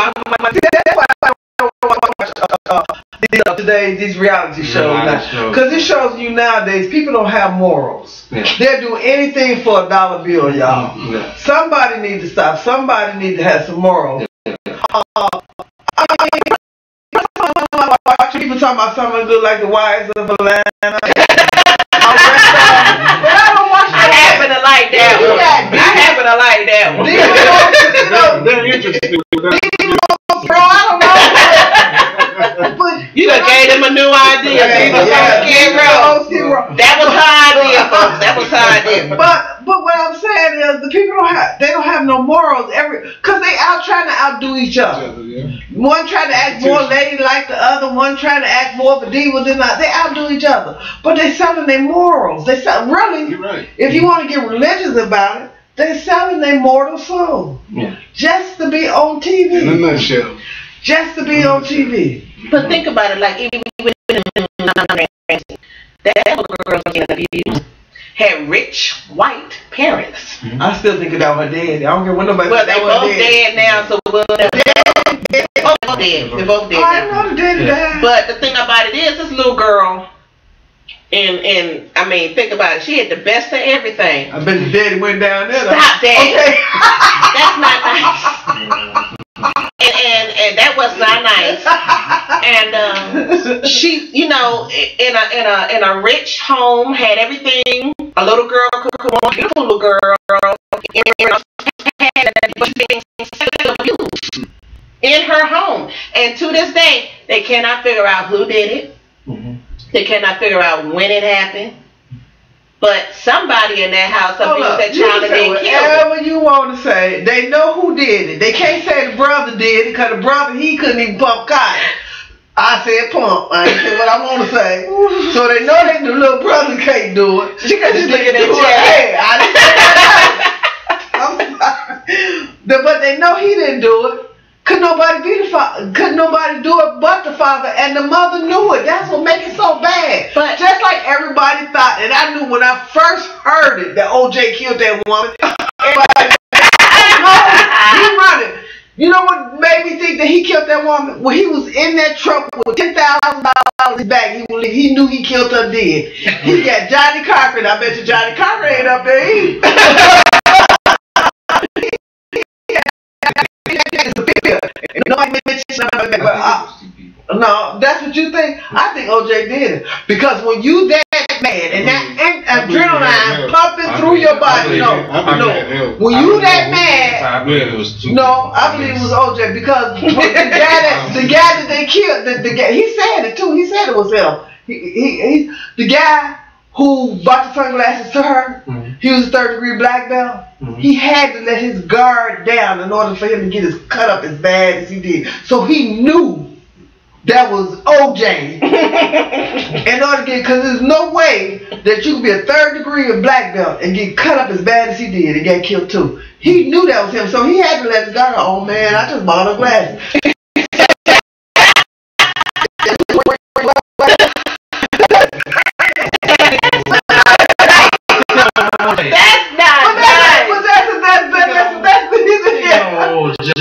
Today, these reality shows, because it shows you nowadays people don't have morals. They'll do anything for $1 bill, y'all. Somebody needs to stop. Somebody needs to have some morals. People talking about something good like the Wives of Atlanta. But I don't watch that. I happen to like that one. They're interested with that. Bro, I don't know. You done gave them a new idea. That was her idea, folks. That was her idea. But what I'm saying is the people don't have no morals because they out trying to outdo each other. One trying to act more lady like the other, one trying to act more of a diva than not. They outdo each other. But they selling their morals. They sell really. Right. If you want to get religious about it, they selling their mortal soul. Just to be on TV. In a nutshell. Just to be on TV. But think about it, like even that little girl getting abused had rich white parents. I still think that her dead. I don't care what nobody. Well, they both dead now, so we'll never. They're both dead. They're both dead. I know the daddy died. But the thing about it is, this little girl, and I mean, think about it. She had the best of everything. I bet the daddy went down there. Stop, Daddy. Okay. That's not nice. And that was not nice. And she, you know, in a rich home, had everything. A little girl could come on, beautiful little girl, in her home. And to this day, they cannot figure out who did it. They cannot figure out when it happened. But somebody in that house abused that child and they killed it. Whatever you want to say, they know who did it. They can't say the brother did it because the brother, he couldn't even pump cotton. I said pump. I ain't say what I want to say. So they know that the little brother can't do it. She could just look at that I'm sorry. But they know he didn't do it. Could nobody be the father? Could nobody do it but the father? And the mother knew it. That's what makes it so bad. But just like everybody thought, and I knew when I first heard it that OJ killed that woman. Everybody, he running. You know what made me think that he killed that woman? When he was in that truck with $10,000 in his bag, he knew he killed her dead. He got Johnny Cochran. I bet you Johnny Cochran ain't up there either. No, that's what you think. I think OJ did it because when you that mad and that adrenaline pumping through your body, when you that mad, I believe it was two. no, I believe it was OJ because the guy that they killed, the guy, he said it too. He said it was him. He the guy who bought the sunglasses to her. He was a third-degree black belt. He had to let his guard down in order for him to get his cut up as bad as he did. So he knew that was OJ. In order to get, because there's no way that you can be a third-degree black belt and get cut up as bad as he did and get killed too. He knew that was him, so he had to let his guard. Oh man, I just bought her glasses.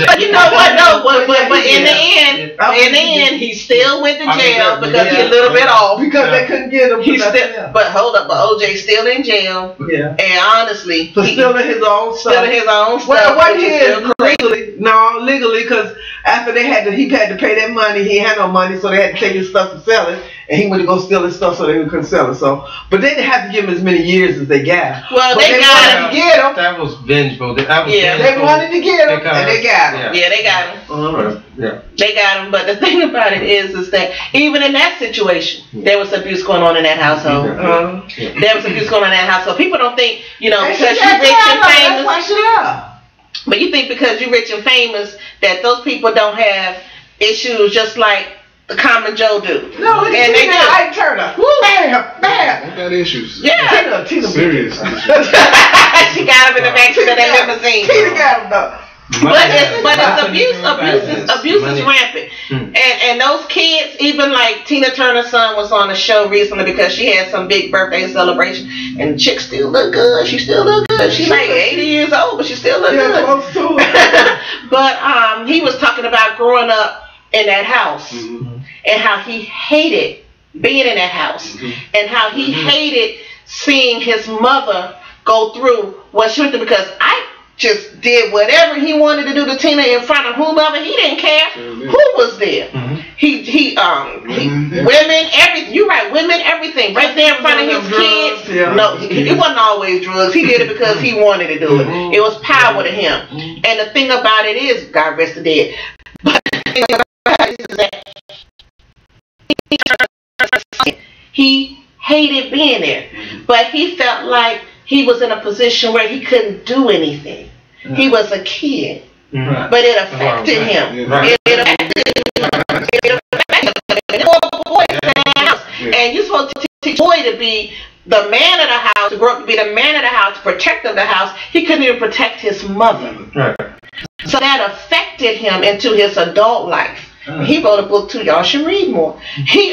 But you know what? No, but in the end, he still went to jail because he's a little bit off. Because they couldn't get him. He's still, but hold up, but OJ's still in jail. Yeah. And honestly, for stealing his own stuff. Stealing his own stuff. Well, what he is legally? No, legally, because after he had to pay that money. He had no money, so they had to take his stuff to sell it, and he went to go steal his stuff so they couldn't sell it. So, but they didn't have to give him as many years as they got. Well, but they got him. Get him. That was vengeful. They wanted to get him, and they got him. Yeah, they got him. Yeah. They got him. But the thing about it is that even in that situation, there was abuse going on in that household. There was abuse going on in that household. People don't think, because you're rich and famous. That's why she left. But you think because you're rich and famous that those people don't have issues just like the common Joe do. No, and they do. Ike Turner. Bam. They got issues. Yeah. Tina serious issues. She got him in the back of that limousine. Tina got him though. But it's abuse is rampant. And those kids, even like Tina Turner's son was on a show recently because she had some big birthday celebration, and the chick still look good. She still look good. She's like 80 years old, but she still look good. Close to it. But he was talking about growing up in that house and how he hated being in that house and how he hated seeing his mother go through what she went through, because I just did whatever he wanted to do to Tina in front of whomever. He didn't care who was there. Women, everything. You're right, women, everything. Right there in front of his kids. Yeah. No, it wasn't always drugs. He did it because he wanted to do it. It was power to him. And the thing about it is, God rest the dead. But the thing about it is that he hated being there, but he felt like he was in a position where he couldn't do anything. He was a kid, but it affected him. It affected him. And you're supposed to teach boy to be the man of the house, to grow up to be the man of the house, protector of the house. He couldn't even protect his mother. So that affected him into his adult life. He wrote a book too. Y'all should read more. He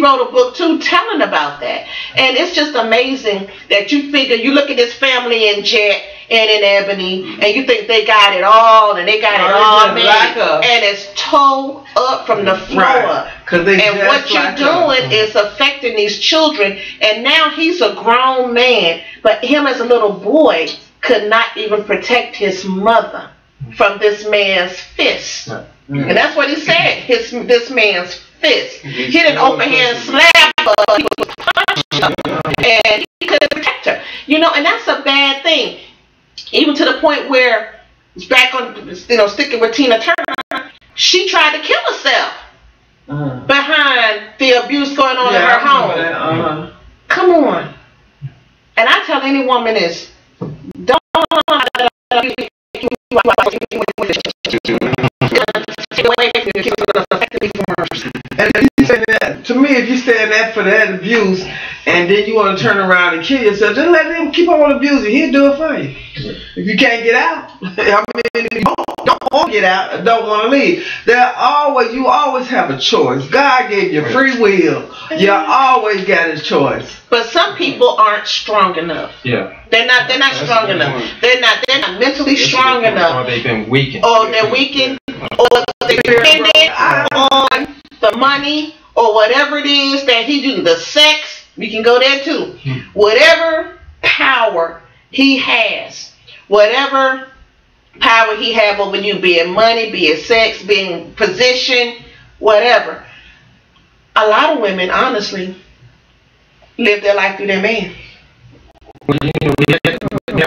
wrote a book too telling about that. And it's just amazing that you figure, you look at this family in Jet and in Ebony, and you think they got it all, and they got it all made, and it's tore up from the floor. And what you're doing is affecting these children, and now he's a grown man, but him as a little boy could not even protect his mother from this man's fist. And that's what he said, this man's fist. He didn't open hand slap her, he was punch her, and he couldn't protect her. And that's a bad thing. Even to the point where, back on, sticking with Tina Turner, she tried to kill herself behind the abuse going on in her home. Come on. And I tell any woman this, don't and if you say that, to me, if you say that for that abuse, and then you want to turn around and kill yourself, just let him keep on abusing. He'll do it for you. If you can't get out, if you don't want to get out, don't want to leave, you always have a choice. God gave you free will. You always got a choice. But some people aren't strong enough. Yeah. They're not strong enough. They're not mentally strong enough. Or they've been weakened. Or they're weakened. Or they're dependent on the money or whatever it is that he do. The sex, we can go there too. Whatever power he has, whatever power he have over you, be it money, be it sex, being position, whatever. A lot of women, honestly, live their life through their man. Well, we had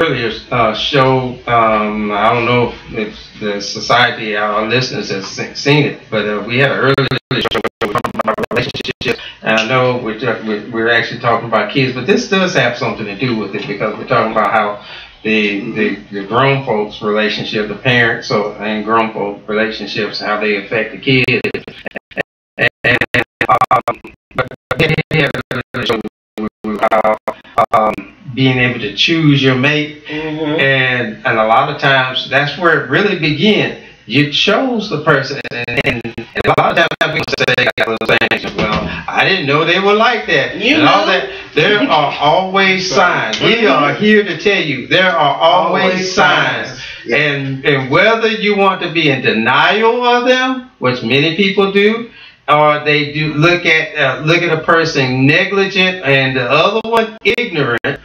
earlier show, I don't know if the society, our listeners have seen it, but we had an earlier show about relationships, and I know we're actually talking about kids, but this does have something to do with it, because we're talking about how the grown folks' relationship, the parents and grown folk relationships, how they affect the kids. Being able to choose your mate, and a lot of times that's where it really begins. You chose the person, and a lot of times people say, well, I didn't know they were like that. All that. There are always signs. We are here to tell you there are always signs. Yeah. And whether you want to be in denial of them, which many people do, or they do look at a person negligent and the other one ignorant,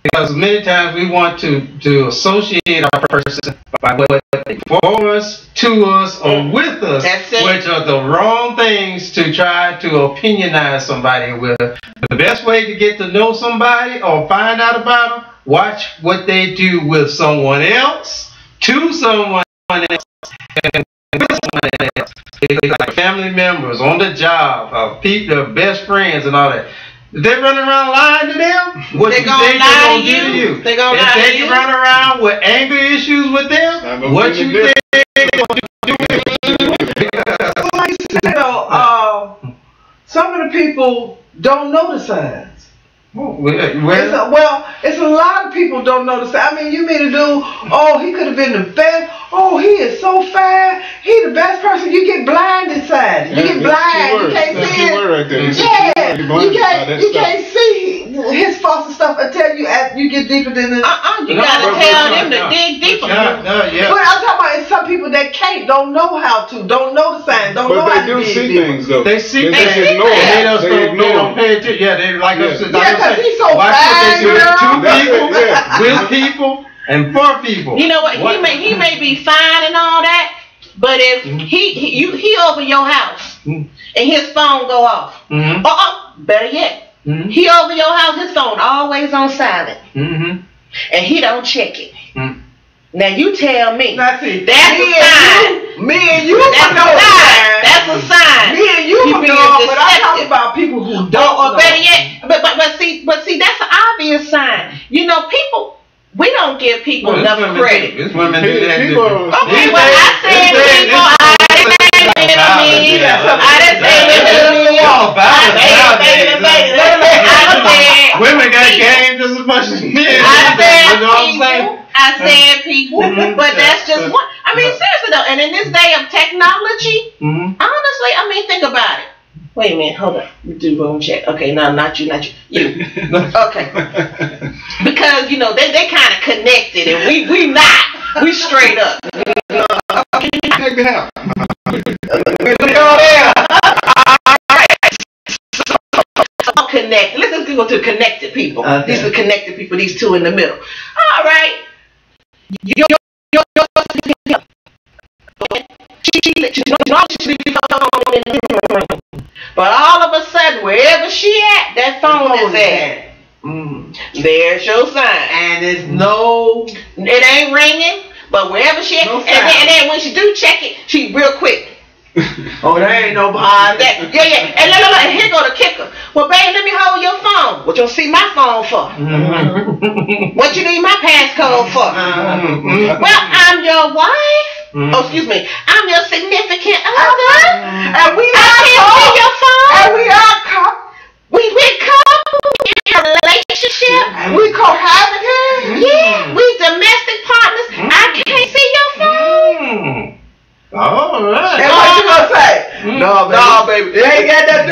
because many times we want to associate our person by what they for us, to us, or with us, which are the wrong things to try to opinionize somebody with. The best way to get to know somebody or find out about them, watch what they do with someone else, to someone else, and with someone else. Like family members, on the job, people, their best friends, and all that. If they run around lying to them, what they you think they're gonna do to you? They gonna if lie they to you. run around with anger issues with them, what you think they're gonna do to you? Like you said, some of the people don't know the signs. It's a lot of people don't know the signs. I mean, you mean a dude, he could have been the best. Oh, he is so fine. He the best person. You get blindsided. You get blind. You can't see it. Right there. You can't see his faults and stuff until you get deeper than this. You gotta tell them to dig deeper. But I'm talking about it's some people that don't know how to, don't know the signs, don't know how to dig But they do see things though. They see things. They ignore them. they don't pay attention. Yeah, they like I said. Because he's so watch what they do fine, to people, with people, and for people. You know what? He may be fine and all that, but if he over your house and his phone go off, better yet, he over your house, his phone always on silent, and he don't check it. Now you tell me. Now see, that's a sign. Me and you that's know. That's a sign. Me and you know, but I'm talking about people who don't or know. better yet, but see, that's an obvious sign. You know, people. We don't give people enough credit. It's women do that. Okay, well, I said people. I didn't say me. I didn't say me. Women got game just as much as men. I said people, but that's just one. I mean, seriously though, and in this day of technology, honestly, I mean, think about it. Wait a minute, hold on. We do room check. Okay, no, not you. You. Okay. Because, you know, they kind of connected and we not. We straight up. Check it out. Connect. Let's go to connected people. These are connected people, these two in the middle. All right. But all of a sudden, wherever she at, that phone is at. There's your sign. And it ain't ringing, but wherever she at, and then when she do check it, she real quick. There ain't nobody. And look, here go the kicker. Well, baby, let me hold your phone. What you see my phone for? What you need my passcode for? Well, I'm your wife. Oh, excuse me. I'm your significant other. And we can't see your phone. And we are couple. We couple in a relationship. We cohabiting. Yeah, we domestic partners. I can't see your phone. All right. And what you gonna say? No, baby. They ain't got that.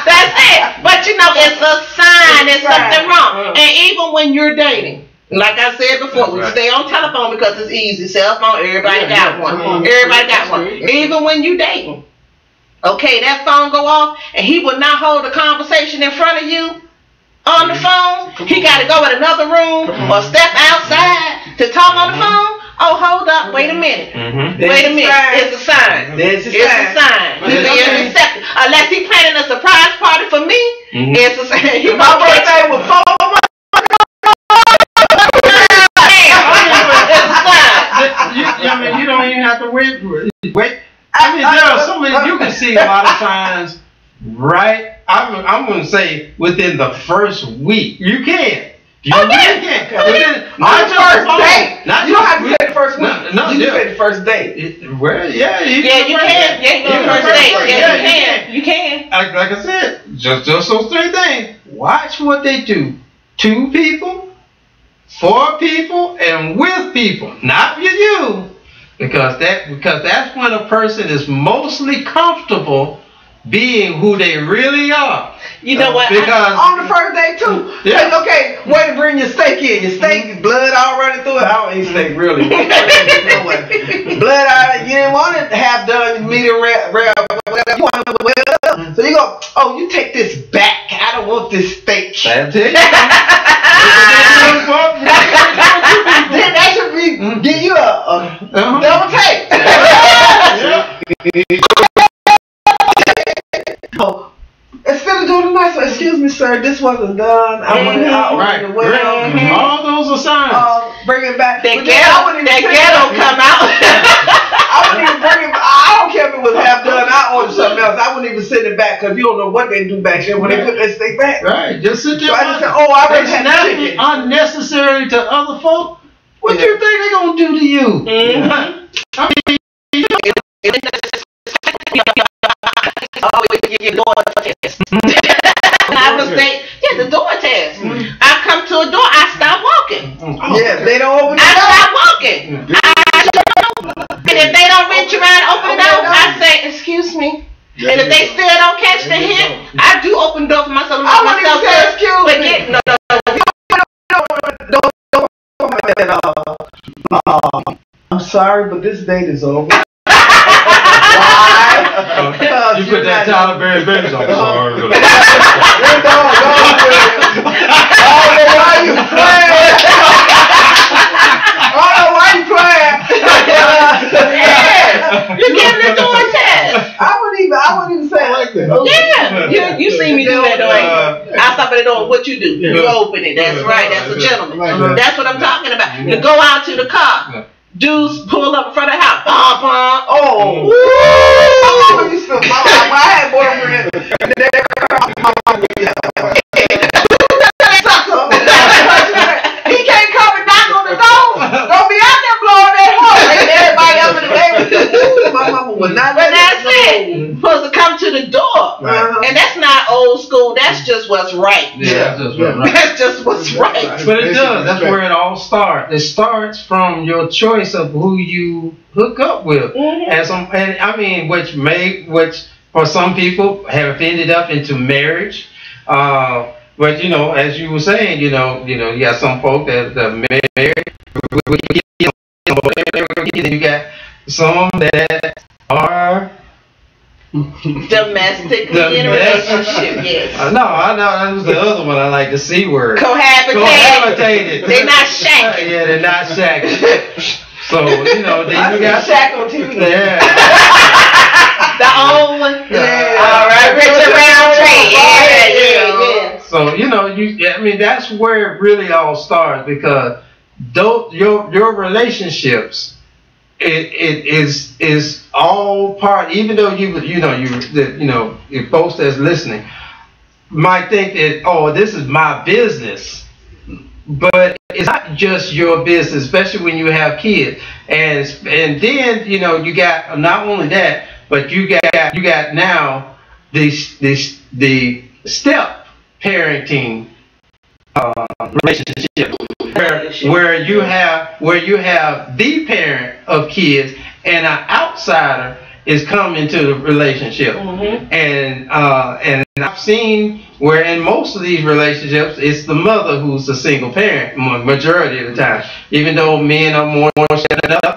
That's it. But you know, it's a sign. There's something wrong. And even when you're dating, like I said before, we stay on telephone because it's easy. Cell phone, everybody got one. Everybody got one. Even when you dating. Okay, that phone go off, and he will not hold a conversation in front of you on the phone. He got to go in another room or step outside to talk on the phone. Oh, hold up. Wait a minute. Wait a minute. It's a sign. It's a sign. Unless he planning a surprise party for me, it's a sign. My birthday was 4 months ago. It's a sign. I mean, you don't even have to wait. I mean, there are so many. You can see a lot of signs. Right, I'm going to say within the first week. You can. You really can. Not just first date. You don't have to say the first week. No, you can say the first date. You can. Yeah, you can. You can. Like I said, just those 3 things. Watch what they do to people, for people, and with people. Not with you, because that's when a person is mostly comfortable being who they really are. You know what? Because On the first day too. Yeah. Like, okay, way to bring your steak in. Your steak, blood all running through it. I don't eat steak really. Blood out. You didn't want it half done, medium rare. You want it well done. So you go, oh, you take this back. I don't want this steak. that's it. Then that should be give you a double take. Oh, instead of doing the nice one, excuse me, sir, this wasn't done. I wanted Right. it well. All those are signs. Bring it back. That But then I wouldn't even ghetto come out. I wouldn't even bring it. I don't care if it was half done. I ordered something else. I wouldn't even send it back because you don't know what they do back there when they put that steak back. Right. Just sit there. So I just said, oh, I already That's had nothing chicken. unnecessary to other folk. What you think they gonna do to you? I mean, Your door test. I was saying, yeah, the door test. I come to a door, I stop walking. Yeah, they don't open I it up. stop walking. And if they don't reach around and open it up, I say, excuse me. And if they still don't catch the hint, I do open the door for myself. I wouldn't even say excuse me. I'm sorry, but this date is over. Why? Because you put that Tyler Perry Benz on. Sorry. Oh, why you playing? Oh, why you playing? You give the door test. I wouldn't even say it like that. Yeah, you see me do that, though. I stop at the door. What you do? You open it. That's right. That's a gentleman. That's what I'm talking about. To go out to the car. Dudes pull up in front of the house. Oh. Woo! My mama used to. I had boyfriend. He can't come and knock on the door. Don't be out there blowing that hole. Everybody up in the neighborhood. My mama would not. But that's it. Supposed to come to the door. And that's not old school. That's just what's right. Yeah, that's right. That's just what's right. But it does. That's where it all starts. It starts from your choice of who you hook up with, and I mean, which for some people have ended up into marriage. But you know, as you were saying, you got some folk that married. You got some that are Domestically in a relationship, yes. No, I know that was the other one. I like the C word. Cohabitated. They're not shacking. Yeah, they're not shacking. So, then you got Shack on TV. Yeah. The old one. Yeah. All right, Richard Roundtree. Yeah. So, that's where it really all starts because your relationships, it is all part. Even though you folks that's listening might think that this is my business, but it's not just your business, especially when you have kids. And then you got not only that, but you got now the step parenting relationship where you have the parent of kids and an outsider is coming to the relationship. And I've seen where in most of these relationships it's the mother who's the single parent majority of the time, even though men are more shut up.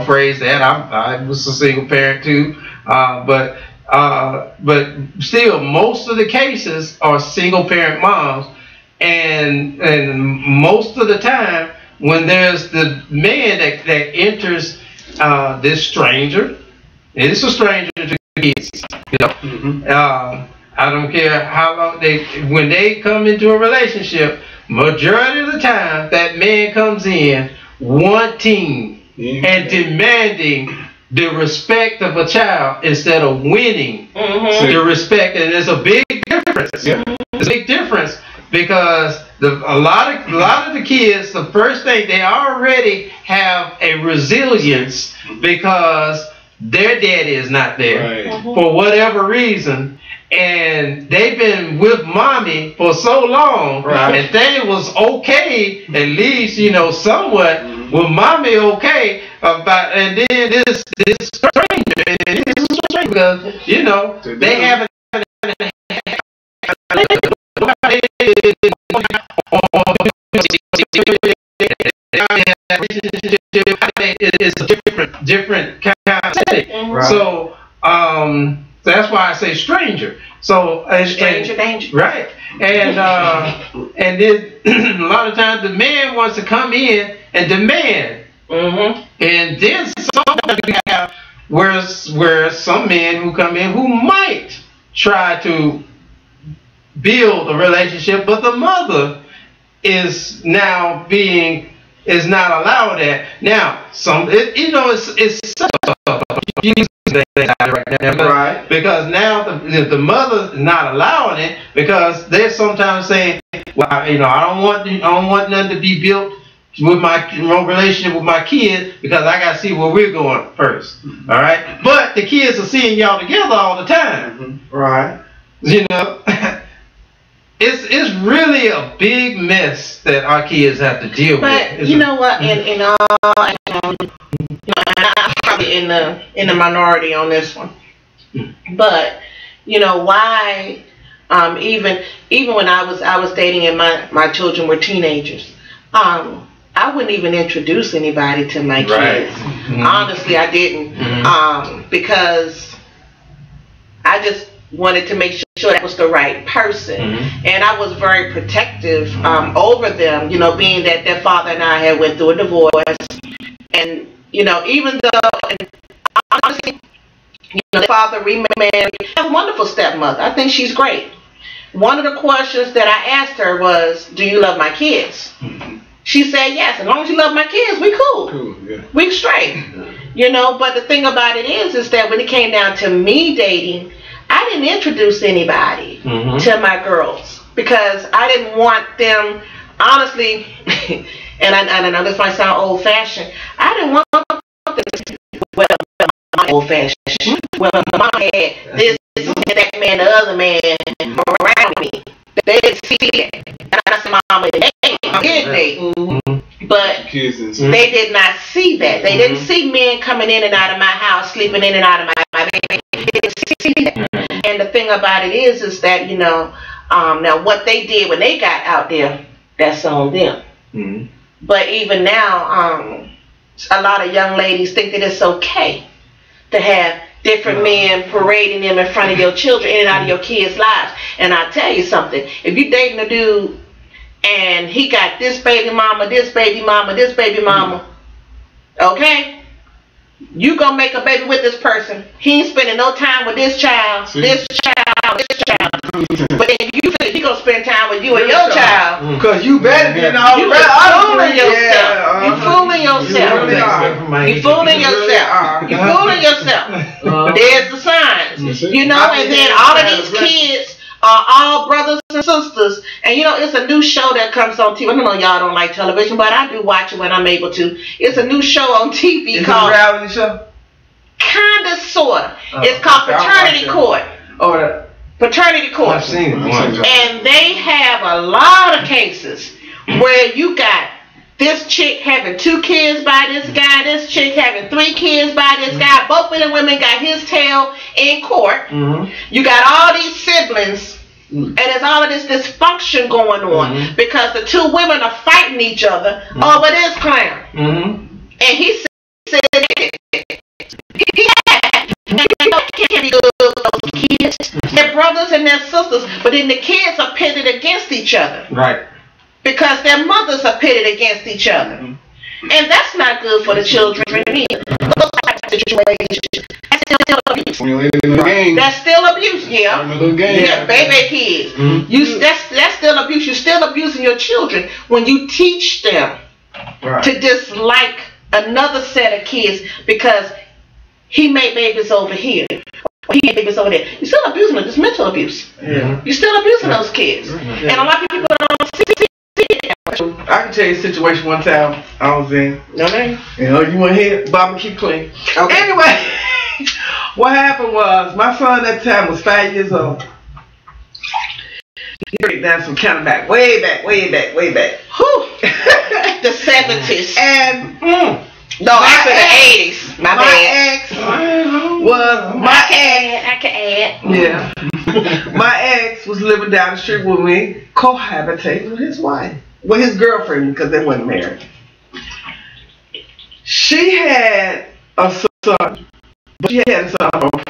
Phrase that I was a single parent too, but still most of the cases are single parent moms. And most of the time, when there's the man that enters this stranger, and it's a stranger to kids, I don't care how long when they come into a relationship, majority of the time that man comes in wanting and demanding the respect of a child instead of winning the respect, and there's a big difference. Yeah. There's a big difference. Because a lot of the kids, the first thing, they already have a resilience because their daddy is not there for whatever reason, and they've been with mommy for so long, and they was okay, at least somewhat with mommy okay about, and then this stranger, because they haven't It's a different kind of setting. Right. So that's why I say stranger. So stranger danger. Right. And then a lot of times the man wants to come in and demand. Mm-hmm. And then sometimes you have where some men who come in who might try to build a relationship, but the mother is not allowed that. Now, it's such a confusing thing right now, right? Because now the mother is not allowing it because they're sometimes saying, well, I don't want nothing to be built with my relationship with my kids because I gotta see where we're going first. All right, but the kids are seeing y'all together all the time, right? It's really a big mess that our kids have to deal with. But you know what? In all, I'm probably in the minority on this one. But why? Even when I was dating and my children were teenagers, I wouldn't even introduce anybody to my kids. Right. Mm-hmm. Honestly, I didn't, because I just wanted to make sure that was the right person. Mm-hmm. And I was very protective over them, being that their father and I had went through a divorce. And, even though, and honestly, their father remarried, I have a wonderful stepmother. I think she's great. One of the questions that I asked her was, do you love my kids? Mm-hmm. She said yes. As long as you love my kids, we cool. Yeah. We straight. But the thing about it is that when it came down to me dating, I didn't introduce anybody to my girls because I didn't want them, honestly, and I know this might sound old-fashioned, I didn't want them to, well, old-fashioned, well, mom had this and that man, the other man around me. They didn't see that. And I said, Mama, did they? But they did not see that. They didn't see men coming in and out of my house, sleeping in and out of my they didn't see that. And the thing about it is that, now what they did when they got out there, that's on them. Mm-hmm. But even now, a lot of young ladies think that it's okay to have different men parading them in front of your children, in and out of your kids' lives. And I'll tell you something. If you're dating a dude and he got this baby mama, this baby mama, this baby mama, okay? You gonna make a baby with this person. He ain't spending no time with this child, this child, this child. But then you think he gonna spend time with you and your child. Because you better get all you fooling yourself. You fooling yourself. You fooling yourself. You fooling yourself. There's the signs. And then all of these kids are all brothers and sisters. And it's a new show that comes on TV. I know y'all don't like television, but I do watch it when I'm able to. It's a new show on TV called... Is it a reality show? Kinda, sorta. It's called Paternity Court. Paternity Court. I've seen it once. And they have a lot of cases where you got this chick having 2 kids by this guy, this chick having 3 kids by this guy. Both of the women got his tail in court. Mm-hmm. You got all these siblings, and there's all of this dysfunction going on because the 2 women are fighting each other over this clown. And he said he can't be good with those kids. They're brothers and they're sisters, but then the kids are pitted against each other. Right. Because their mothers are pitted against each other. And that's not good for the children either. Those types of situations. That's still abuse. That's still abuse, yeah, baby kids. That's still abuse. You're still abusing your children when you teach them to dislike another set of kids because he made babies over here. He made babies over there. You're still abusing them. It's mental abuse. Yeah. You're still abusing those kids. And a lot of people don't see it. I can tell you a situation one time I was in. Okay. You want to hear? Bob, keep clean. Okay. Anyway, what happened was my son at the time was 5 years old. He break down some kind of back, way back. Whew. The 70s. And no, after the 80s. My bad. Ex was my ex. I can add. Yeah. My ex was living down the street with me, cohabitating with his wife, with his girlfriend, because they weren't married. She had a son, but she had a son from a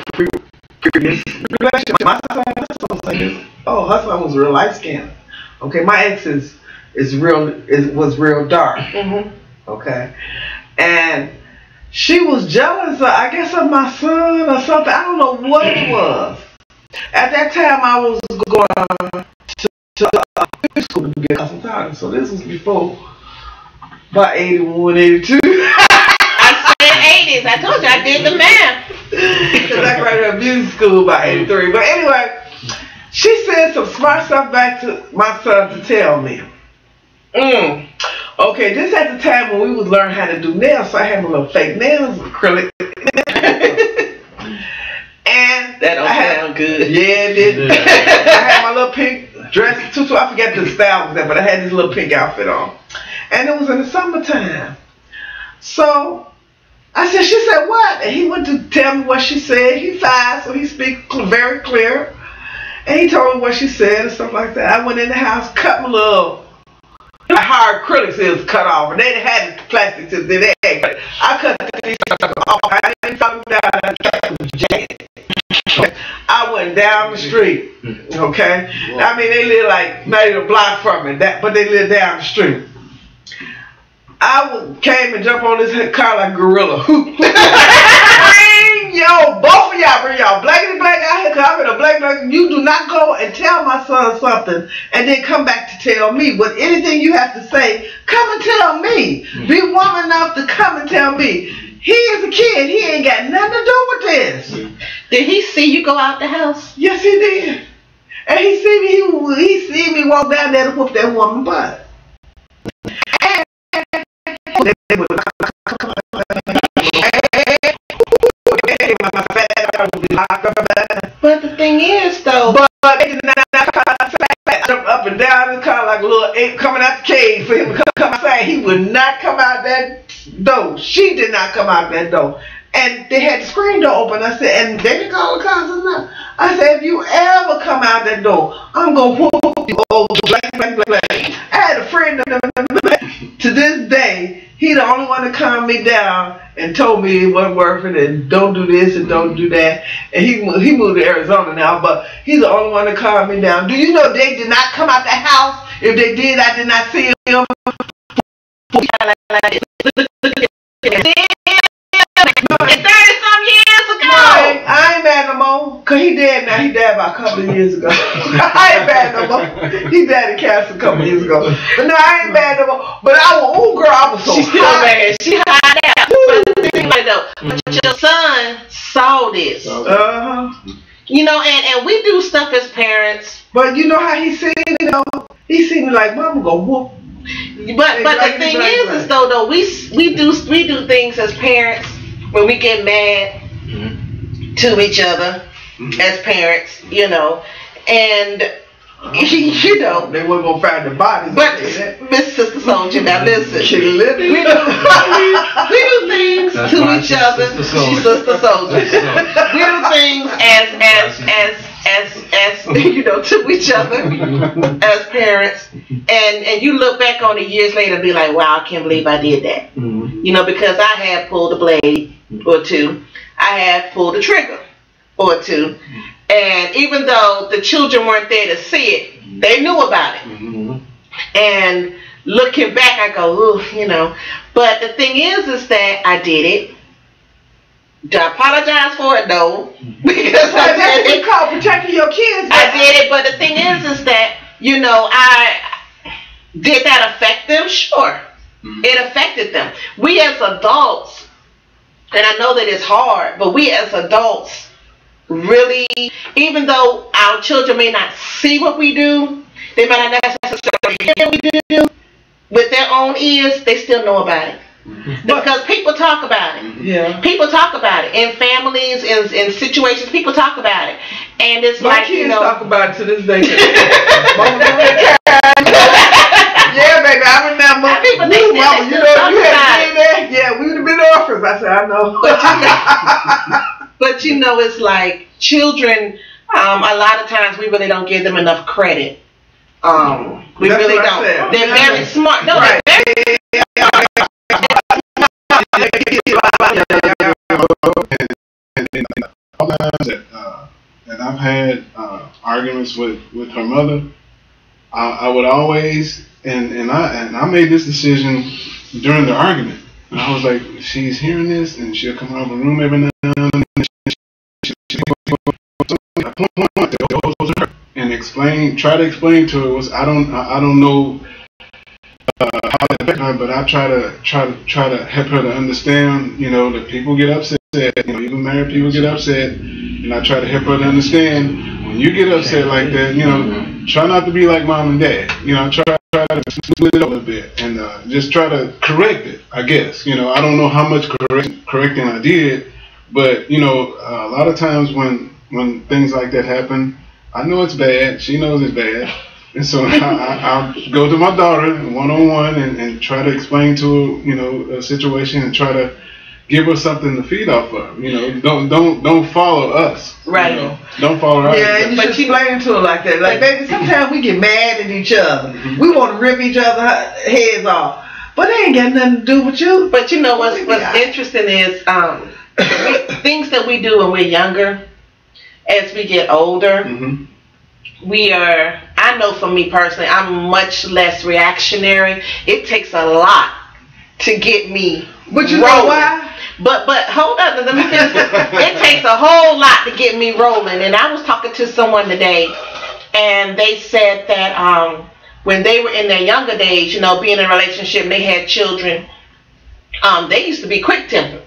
previous relationship. My son was like this. Oh, her son was real light skinned. Okay, my ex was real dark. Okay, and she was jealous, I guess, of my son or something. I don't know what it was. At that time, I was going to school to be a cosmetologist. So this was before, about 81, 82. I said 80s. I told you I did the math. Because I graduated beauty school by 83. But anyway, she said some smart stuff back to my son to tell me. Okay, this at the time when we was learning how to do nails, so I had my little fake nails, acrylic. And that don't sound good. Yeah, it did. I had my little pink dress, tutu. I forget the style was that, but I had this little pink outfit on. And it was in the summertime. So I said, she said, what? And he went to tell me what she said. He's fine, so he speaks very clear. And he told me what she said and stuff like that. I went in the house, cut my little hard acrylics is cut off, and they had plastic to the egg. I cut these off. I didn't cut them down. I went down the street. Okay, I mean they live like not even a block from me, but they live down the street. I came and jumped on this car like a gorilla. Yo, both of y'all bring y'all blackity black out here, because I'm in a black. You do not go and tell my son something and then come back to tell me. But anything you have to say, come and tell me. Be woman enough to come and tell me. He is a kid. He ain't got nothing to do with this. Did he see you go out the house? Yes, he did. And he see me walk down there to whoop that woman butt. But the thing is, though, but they did not jump up and down the car like a little ape coming out the cage for him to come outside. He would not come out that door. She did not come out that door. And they had the screen door open. I said, and they didn't call the cops or nothing. I said, if you ever come out that door, I'm going to whoop you, old black. I had a friend to this day. He the only one to calm me down and told me it wasn't worth it and don't do this and don't do that. And he moved to Arizona now, but he's the only one to calm me down. Do you know they did not come out the house? If they did, I did not see him. 30-some years ago. No, I ain't mad no more. Cause he dead now. He died about a couple of years ago. I ain't mad no more. He died in cancer a couple of years ago. But no, I ain't mad no more. But I was so She's still mad. She hot out. But your son saw this. You know, and we do stuff as parents. But you know how he seen it, you know? He seen me like, Mama go whoop. But the thing is though we do things as parents when we get mad to each other as parents, you know, and you know they weren't gonna find the bodies. But Miss Sister Soldier, now listen, we do things to each other. She's Sister Soldier. We do things as you know, to each other as parents, and you look back on it years later and be like, wow, I can't believe I did that. You know, because I have pulled a blade or two, I have pulled a trigger or two, and even though the children weren't there to see it, they knew about it. And looking back, I go, ooh, you know. But the thing is that I did it. Do I apologize for it? No. Because that's what we call protecting your kids. I did it, but the thing is that, you know, did that affect them? Sure. It affected them. We as adults, and I know that it's hard, but we as adults really, even though our children may not see what we do, they may not necessarily hear what we do, with their own ears, they still know about it. Because people talk about it. Yeah. People talk about it in families, in situations. People talk about it, and it's my like, kids you know, talk about it to this day. Yeah, baby, I remember. People Woo, mama, you know, you had been there. it. Yeah, we would have been orphans. I said, I know. But you know, it's like children A lot of times we really don't give them enough credit. We That's really what I don't. said. They're very smart. No, Right. they're very And all the times that I've had arguments with her mother, I would always and I made this decision during the argument. And I was like, she's hearing this, and she'll come out of the room every now and then, and try to explain to her. I don't know how to affect her, but I try to help her to understand. You know, that people get upset. You know, even married people get upset, and I try to help her to understand when you get upset like that. You know, try not to be like mom and dad. You know, try to split it up a little bit and just try to correct it. I guess. You know, I don't know how much correcting I did, but you know, a lot of times when things like that happen, I know it's bad. She knows it's bad. And so I'll go to my daughter one-on-one and try to explain to her, you know, a situation and try to give her something to feed off of. You know, don't follow us. Right. You know? Don't follow us. Yeah, and you should explain to her like that. Like, baby, sometimes we get mad at each other. Mm-hmm. We want to rip each other's heads off. But they ain't got nothing to do with you. But you know what's interesting is things that we do when we're younger, as we get older, Mm-hmm. I know for me personally, I'm much less reactionary. It takes a lot to get me But you rolling. know why? But hold up, let me finish this. It takes a whole lot to get me rolling. And I was talking to someone today, and they said that when they were in their younger days, you know, being in a relationship and they had children, they used to be quick-tempered.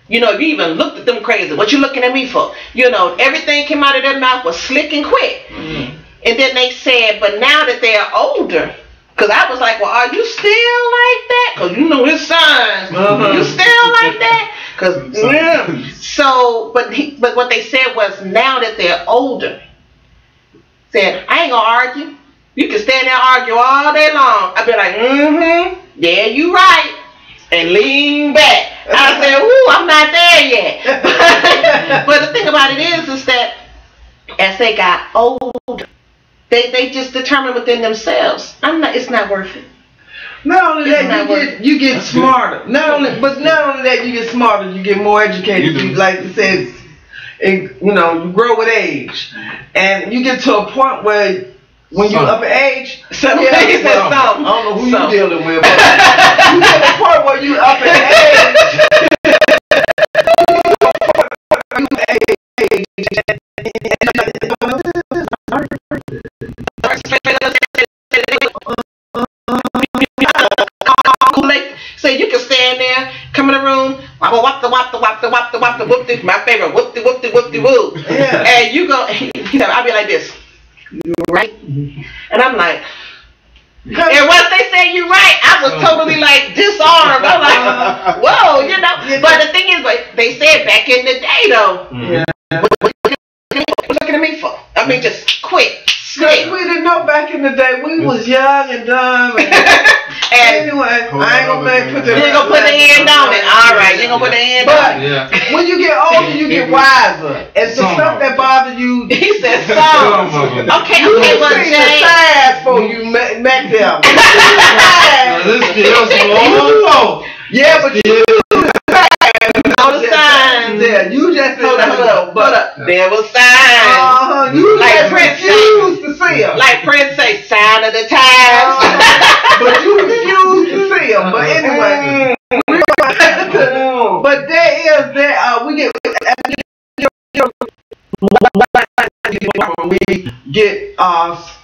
You know, you even looked at them crazy. What you looking at me for? You know, everything came out of their mouth was slick and quick. Mm-hmm. And then they said, but now that they're older, because I was like, well, are you still like that? Because you know his signs. You still like that? Because so, but what they said was, now that they're older, said, I ain't gonna argue. You can stand there and argue all day long. I'd be like, yeah, you right. And lean back. I said, ooh, I'm not there yet. But the thing about it is that as they got older, they just determined within themselves, it's not worth it. Not only that, you get smarter. Not only that, you get smarter. You get more educated. You, like you said, and, you know, you grow with age, and you get to a point where when you're up in age, I don't know who you're dealing with, but you get to a point where you up in age. So you can stand there, come in the room, wop the whoop, my favorite whoop the whoop. Yeah. And you go, you know, I'll be like this, you right? And I'm like, and once they say you right, I was totally like disarmed. I'm like, whoa, you know. But the thing is, like they said back in the day though, what you looking at me for? I mean, just quick. We didn't know back in the day. We was young and dumb. And anyway, I ain't gonna put the end on it. All right, you ain't gonna put the end on it. But when you get older, you get wiser. And the stuff that bothers you, he said some. Okay, well, Jay. The size for you met them. Yeah, but you all the signs. Yeah, you just hold up. There was signs. You like Prince refused to see them. Like Prince say, sign of the times. But you refused to see them. But anyway, but there is we get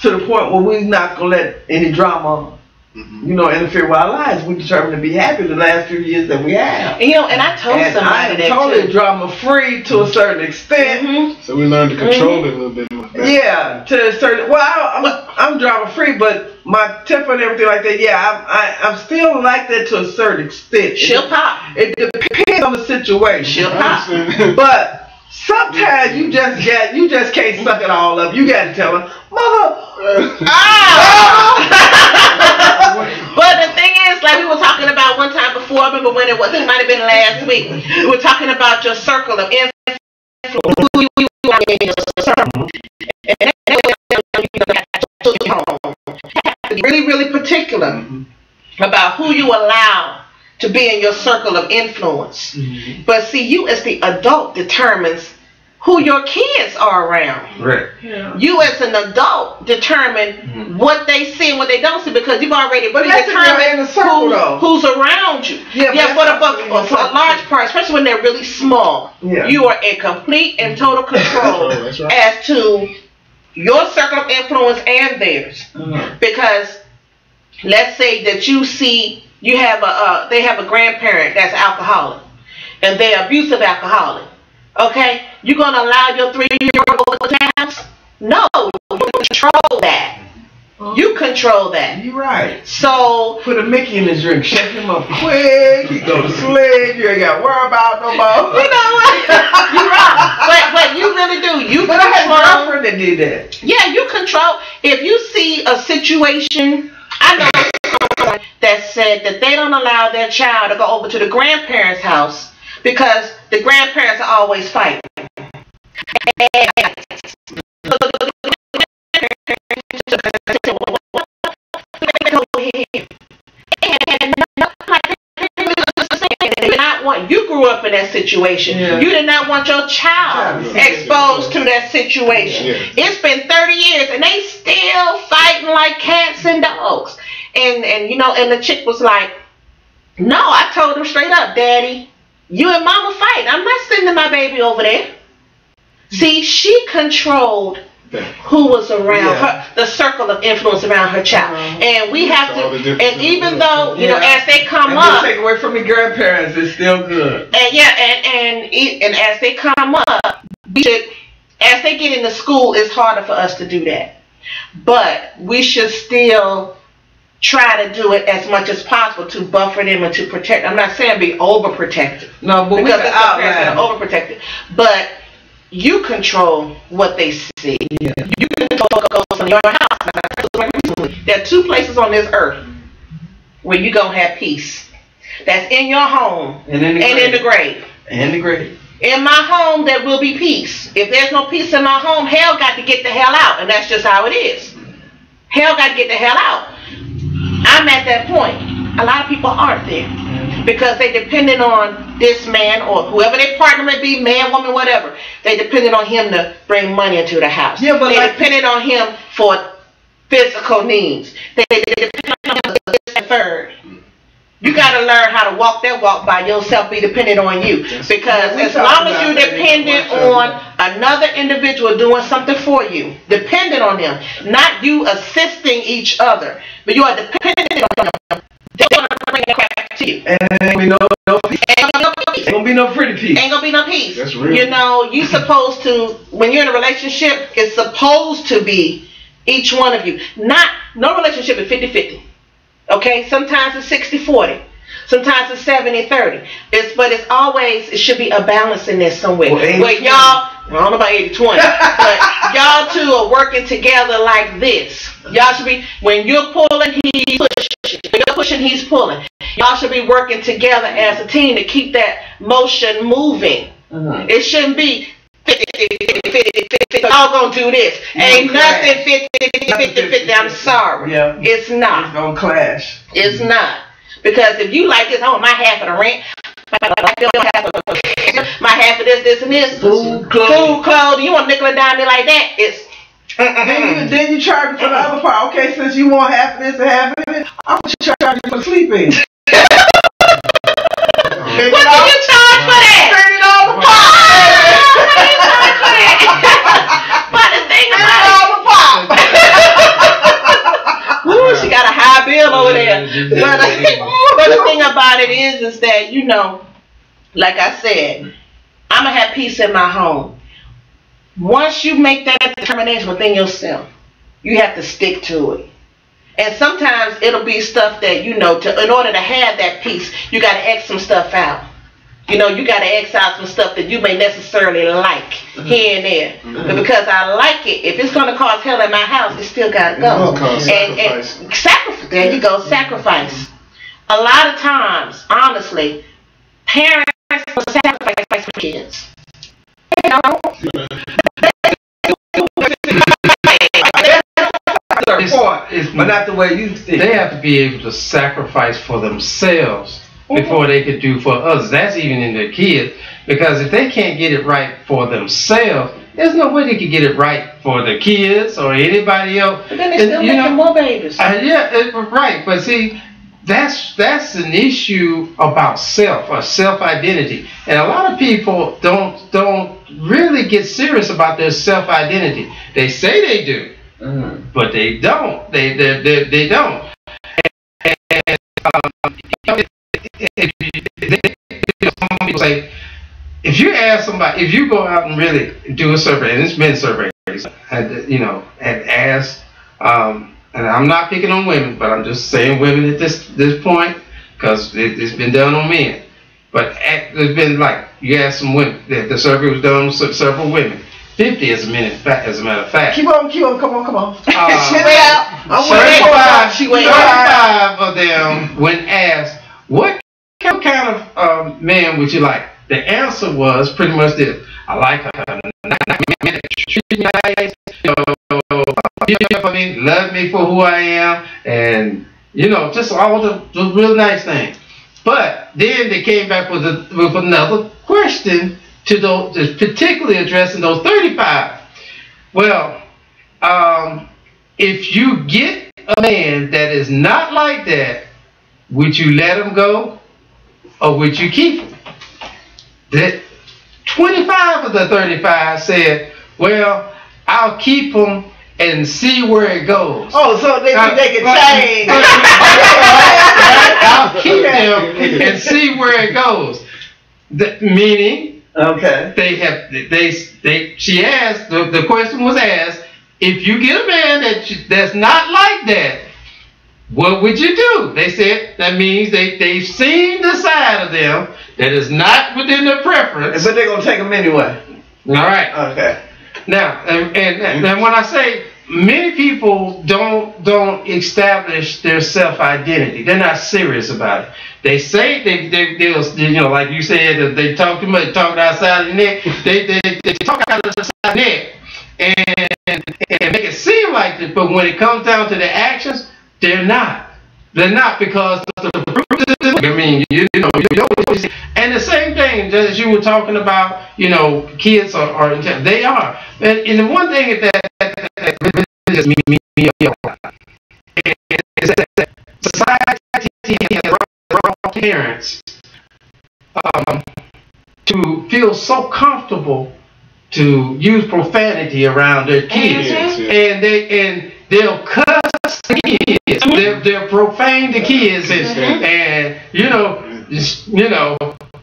to the point where we're not gonna let any drama, you know, interfere with our lives. We determined to be happy the last few years that we have. And, you know, and I told somebody that totally drama free to a certain extent. So we learned to control it a little bit more. Yeah, to a certain. Well, I'm drama free, but my temper and everything like that. Yeah, I'm still like that to a certain extent. She'll pop. It depends on the situation. She'll pop. But sometimes you just can't suck it all up. You gotta tell her, mother. But the thing is, like we were talking about one time before, I remember when it was, it might have been last week. We were talking about your circle of influence, who you in your circle. And that's have to be really, really particular about who you allow to be in your circle of influence. But see, you as the adult determines who your kids are around. Right. Yeah. You as an adult determine what they see and what they don't see, because you've already But that's in predetermined the circle, though. who's around you. Yeah, for a large part, especially when they're really small, you are in complete and total control That's right. as to your circle of influence and theirs. Because let's say that you see they have a grandparent that's alcoholic and they're abusive alcoholic. Okay, you gonna allow your 3-year-old to the house? No, you control that. You control that. You're right. So Put a Mickey in his drink, shake him up quick, he go to sleep, you ain't got to worry about no more. you know what? You're right. But you really do. You But I had a control. girlfriend that did that. Yeah, you control. If you see a situation, I know someone that said that they don't allow their child to go over to the grandparents' house because the grandparents are always fighting. You grew up in that situation. Yeah. You did not want your child exposed to that situation. Yeah. It's been 30 years and they still fighting like cats and dogs. And you know, and the chick was like, no, I told him straight up, Daddy, you and Mama fight. I'm not sending my baby over there. See, she controlled who was around her, the circle of influence around her child. And we have to, and even though, you know, as they come and up, take away from the grandparents, it's still good. and and as they come up, we should, as they get into school, it's harder for us to do that. But we should still try to do it as much as possible to buffer them and to protect. I'm not saying be overprotective. No, but Because we it's can a person overprotective. But you control what they see. Yeah. You control what goes on in your house. There are 2 places on this earth where you gonna have peace. That's in your home And in the grave. And the grave. In my home, there will be peace. If there's no peace in my home, hell got to get the hell out. And that's just how it is. Hell got to get the hell out. I'm at that point. A lot of people aren't there. Because they depended on this man or whoever their partner may be, man, woman, whatever. They depended on him to bring money into the house. Yeah, but they like, depended on him for physical needs. They depended on him for this and third. You got to learn how to walk that walk by yourself, be dependent on you. Because as long as you're dependent on another individual doing something for you, dependent on them, not you assisting each other, but you are dependent on them, they're going to bring that crap to you. and ain't no peace. Ain't Ain't gonna be no pretty peace. gonna be no peace. That's real. You know, you supposed to, when you're in a relationship, it's supposed to be each one of you. No relationship is 50-50. Okay? Sometimes it's 60-40. Sometimes it's 70-30. But it's always, it should be a balance in there somewhere. Well, 80-20. Where y'all, I don't know about 80-20, but y'all two are working together like this. Y'all should be, when you're pulling, he's pushing. When you're pushing, he's pulling. Y'all should be working together as a team to keep that motion moving. It shouldn't be 50-50. Y'all gonna do this. Ain't nothing 50-50. I'm sorry. Yeah. It's not. It's gonna clash. It's not. Because if you like this, I want my half of the rent, my half of this, and this. Food, clothes. You want nickel and dime me like that? It's Then you charge me for the other part. Okay, since you want half of this and half of it, I'm gonna charge you for sleeping. what do you charge for that? $30 But the thing about it, ooh, she got a high bill over there. But the thing about it is that, you know, like I said, I'm gonna have peace in my home. Once you make that determination within yourself, you have to stick to it. And sometimes it'll be stuff that, you know, in order to have that peace, you got to X some stuff out. You know, you got to X out some stuff that you may necessarily like here and there. But because I like it, if it's going to cause hell in my house, it still got to go. And sacrifice. There you go, sacrifice. A lot of times, honestly, parents will sacrifice for kids. They don't. They not the way you think. They have to be able to sacrifice for themselves before they could do for others. That's even in their kids. Because if they can't get it right for themselves, there's no way they can get it right for the kids or anybody else. But then they still making more babies. Right. But see, that's an issue about self-identity. And a lot of people don't really get serious about their self-identity. They say they do, but they don't. They don't. Some people say, if you ask somebody, if you go out and really do a survey, and it's been surveys, and ask, and I'm not picking on women, but I'm just saying women at this point, because it's been done on men. But there's been you ask some women, the survey was done on several women. 50 as a matter of fact. Keep on, come on. She went 35 of them, when asked, what kind of man would you like? The answer was pretty much this: I like a man that treat me nice, for me, love me for who I am, and just all the real nice things. But then they came back with another question to those, particularly addressing those 35. Well, if you get a man that is not like that, would you let him go, or would you keep him? That 25 of the 35 said, well, I'll keep them and see where it goes. Oh, so they can change. I'll keep them and see where it goes. Meaning, she asked, the question was asked, if you get a man that's not like that, what would you do? They said that means they've seen the side of them that is not within their preference. But they're going to take them anyway. All right. Okay. Now, and when I say many people don't establish their self-identity, they're not serious about it. They say they'll like you said, they talk too much, talk outside the neck. They talk outside the neck and make it seem like it, but when it comes down to the actions, they're not. They're not, because the proof is, I mean, and the same thing as you were talking about, kids are they are. And the one thing that just me is that society has brought parents to feel so comfortable to use profanity around their kids, and they'll cuss the kids. They'll profane the kids, and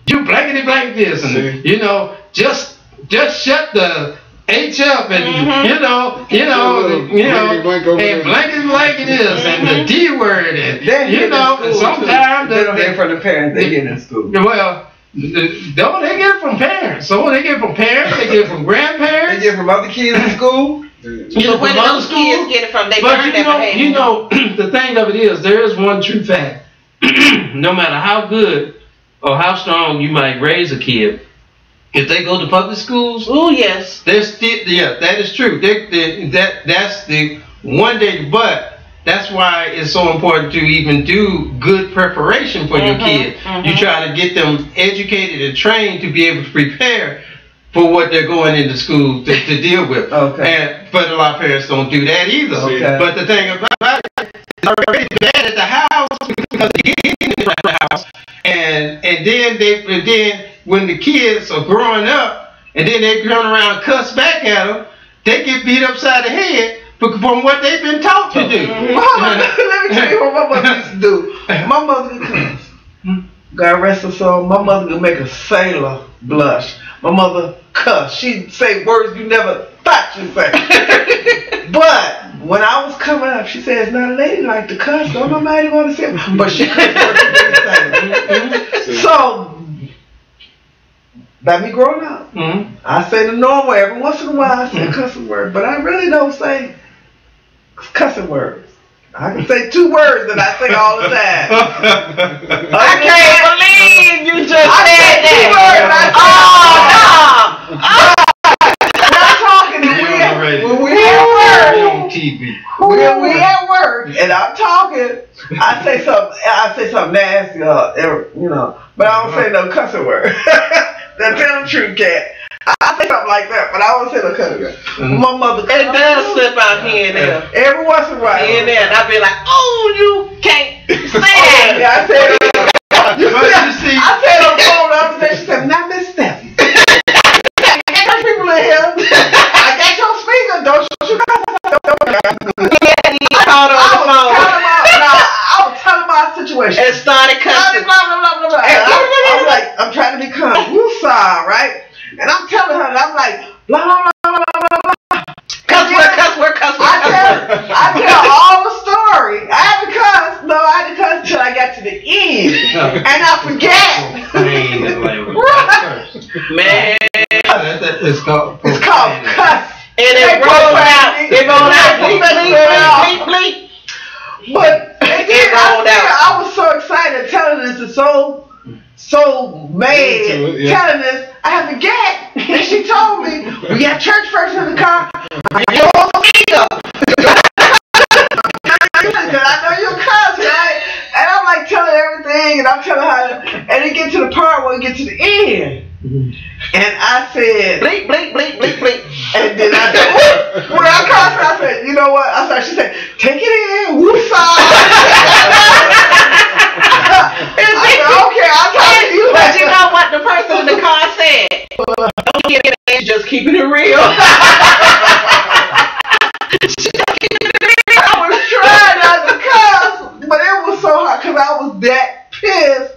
you blankety blank this, and just shut the H up, and and blankety blank it is, and the D word, and sometimes they don't get it from the parents. They get it in school. Well, no, they get it from parents. So they get it from parents. They get it from grandparents. They get it from other kids in school. But where those kids get it from? They learn that behavior. The thing of it is, there is one true fact. No matter how good or how strong you might raise a kid, if they go to public schools, oh yes, they're still, that is true. That's the one day, but that's why it's so important to even do good preparation for your kid. You try to get them educated and trained to be able to prepare for what they're going into school to deal with. But a lot of parents don't do that either. But the thing about it, it's already bad at the house because they get in the house, and then when the kids are growing up, and then they run around and cuss back at them, they get beat upside the head from what they've been taught to do. Let me tell you what my mother used to do. My mother could cuss. God rest her soul. My mother could make a sailor blush. My mother cuss. She'd say words you never thought you'd say. But when I was coming up, she said, it's not a lady like to cuss. Don't nobody want to see it. But she couldn't say. So, by me growing up, I say the normal. Every once in a while, I say a cussing word. But I really don't say cussing words. I can say 2 words that I say all the time. I can't believe you just said that. 2 words. I'm talking to when we at work. TV. When we at work, and I'm talking, I say something nasty, you know, but I don't say no cussing word. That's the truth, cat. I say something like that, but I don't say no cussing word. My mother, It does slip out here and there. every once in a while. Here and there, and I be like, oh, you can't say that. Yeah, I said it. see, I said on the phone the other day, she said, "Now, Miss Stephanie, I got people in here. I got your speaker. Don't you I was telling my situation. And started cussing. Blah, blah, blah, blah, blah. I'm like, I'm trying to become woosah, right? And I'm telling her, and I'm like, blah, blah, blah, blah, blah, blah. Cuss word. I tell all the story. I had to cuss till I got to the end. And I forget. Man. It's called cuss. And it rolled out. It rolled out. Bleep, bleep. But It rolled out. I was so excited telling this, and so mad telling this. I forget. And she told me, we got church first in the car. Because I know you're cuss, right? And I'm like telling everything, and I'm telling her, and it get to the part where it get to the end. And I said, Bleep, bleep, bleep, bleep, bleep. and then I said, when I cussed her, I said, you know what? I said, she said, take it in, woosah. I said, okay, I'll talk to you. But you know what the person in the car said? Don't get it, just keeping it real. I was trying not to cuss, but it was so hard because I was that pissed.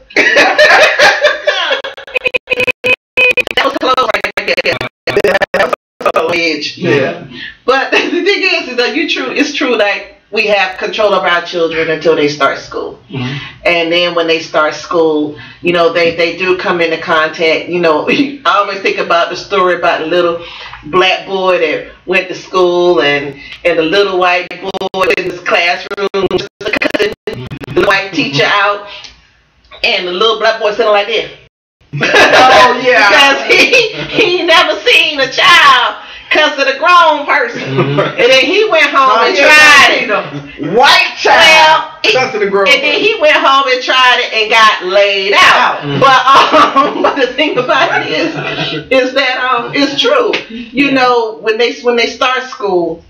That was close right there. That was so edge. Yeah. But the thing is that it's true, like, we have control of our children until they start school. Mhm. And then when they start school, you know, they do come into contact. You know, I always think about the story about the little black boy that went to school and the little white boy in his classroom just cutting the white teacher out, and the little black boy sitting like this. Oh, yeah. Because he never seen a child cuss at a grown person. Mhm. And then he went home and tried it. White child. Cussing the girl. And then he went home and tried it and got laid out. Mhm. But the thing about it is that it's true. You know, when they start school,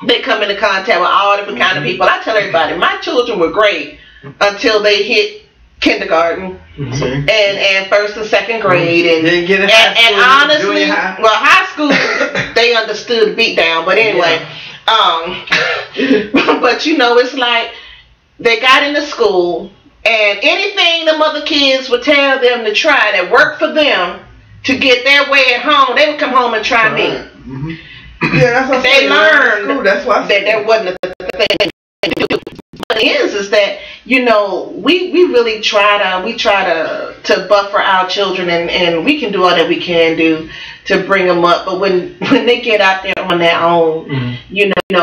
they come into contact with all different kind of people. I tell everybody, my children were great until they hit kindergarten and first and second grade and honestly, well, high school they understood the beat down, but anyway, but you know, it's like they got into school and anything the other kids would tell them to try that worked for them to get their way at home, they would come home and try me. Mm-hmm. Yeah, that's what they learned school. That's why that there wasn't a thing to do. What it is that, you know, we really try to buffer our children and we can do all that we can do to bring them up, but when they get out there on their own, you know,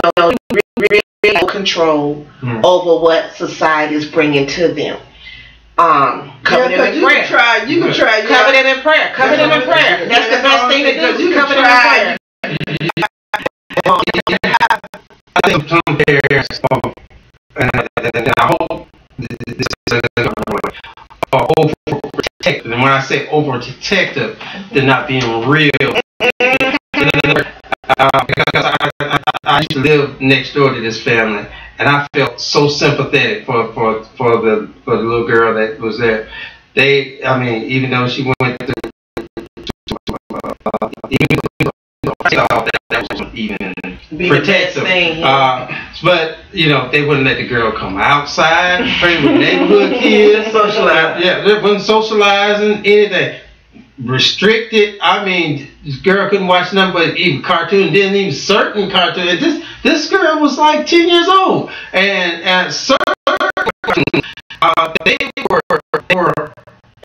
really have control over what society is bringing to them. Cover them in prayer. You can try. Cover them in prayer. Cover them in prayer. That's the best thing to do. Cover them in prayer. I think some parents, and I hope this is are overprotective. And when I say overprotective, they're not being real. Because I used to live next door to this family, and I felt so sympathetic for the little girl that was there. Even though she went through, that wasn't even protective. But you know, they wouldn't let the girl come outside, play with neighborhood kids, socialize. Yeah, they wouldn't socializing anything. Restricted. I mean, this girl couldn't watch nothing but even cartoons. Didn't even certain cartoons. This girl was like 10 years old, and certain they were,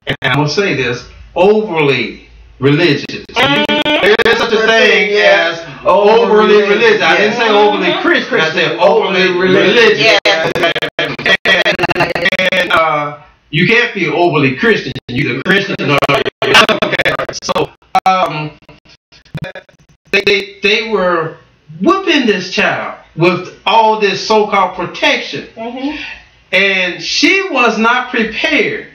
and I'm gonna say this, overly religious. There is such a thing as overly religious. I didn't say overly Christian. I said overly religious. And you can't be overly Christian. You're Christian or okay. So they were whooping this child. with all this so-called protection. And she was not prepared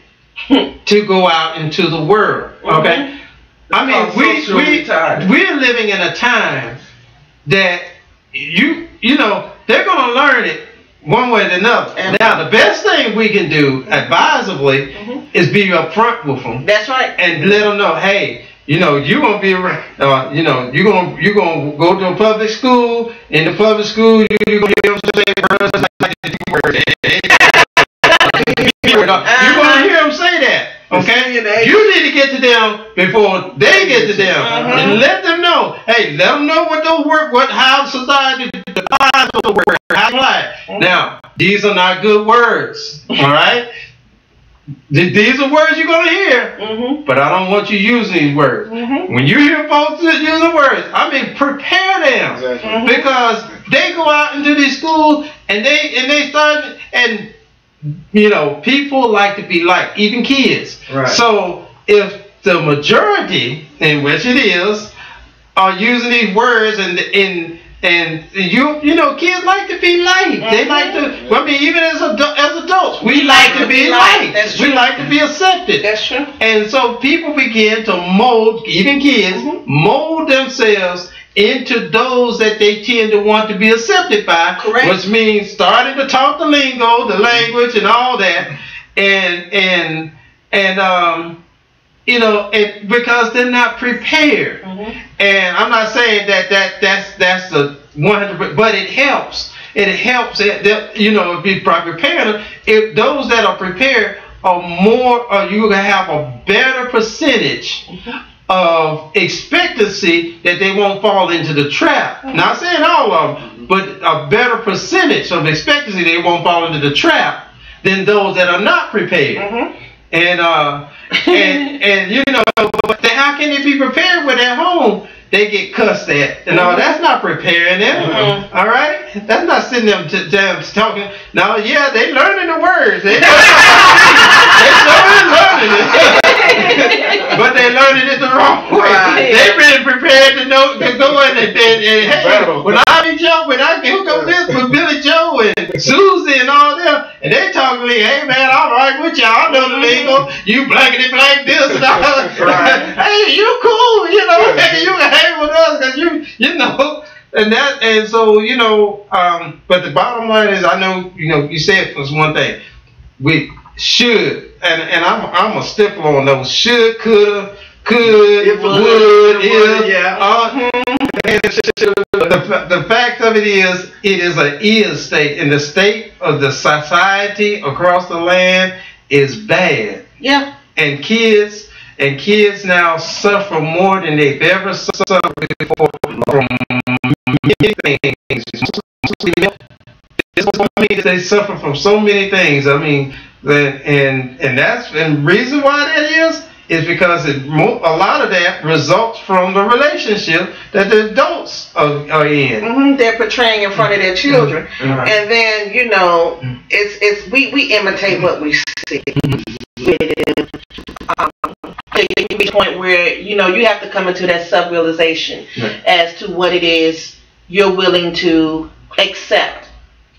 to go out into the world. Okay? I mean, we're living in a time that you know, they're going to learn it one way or another. Now, the best thing we can do advisably is be upfront with them. That's right. And let them know, hey, you know, you're gonna be around. You know, you're gonna go to a public school. In the public school, you're gonna be able to say words like you're gonna hear them say that. Okay, you need to get to them before they get to them, and let them know. Hey, let them know what those work, how society defines the word, how you apply it. Now, these are not good words. All right. These are words you're going to hear, but I don't want you using these words. When you hear folks using words, I mean, prepare them, because they go out into these schools and they start, and you know, people like to be liked, even kids. Right. So if the majority, in which it is, are using these words and you know, kids like to be liked. They like to. Well, I mean, even as adults, we like to be liked. We like to be accepted. That's true. And so people begin to mold, even kids, mold themselves into those that they tend to want to be accepted by. Correct. Which means starting to talk the lingo, the language, and all that, and you know, because they're not prepared. And I'm not saying that's the 100%, but it helps. It helps. You know, be prepared. If those that are prepared are more, or you gonna have a better percentage of expectancy that they won't fall into the trap. Not saying all of them, but a better percentage of expectancy they won't fall into the trap than those that are not prepared. And you know, but how can they be prepared when at home they get cussed at? You know, that's not preparing them. All right, that's not sitting them talking. No, yeah, they learning the words. They learning it, but they learning it the wrong way. Right. They been prepared to know to go in and hey, when I meet Joe, when I hook up this with Billy Joe and Susie and all them, and they talk to me, hey man, all right with y'all, I know the lingo. You blankety blank this and all. Hey, you cool, you know, you can hang with us because you know. And so, you know, but the bottom line is, I know, you know, you said was one thing. We should, and I'm a stickler on those should, coulda, could, would, if. Yeah. The fact of it is an is state, and the state of the society across the land is bad. Yeah. And kids now suffer more than they've ever suffered before from many things. They suffer from so many things. I mean, and that's the reason why that is because a lot of that results from the relationship that the adults are in. They're portraying in front of their children, and then you know, it's we imitate what we see. To the point where you know you have to come into that self-realization as to what it is you're willing to accept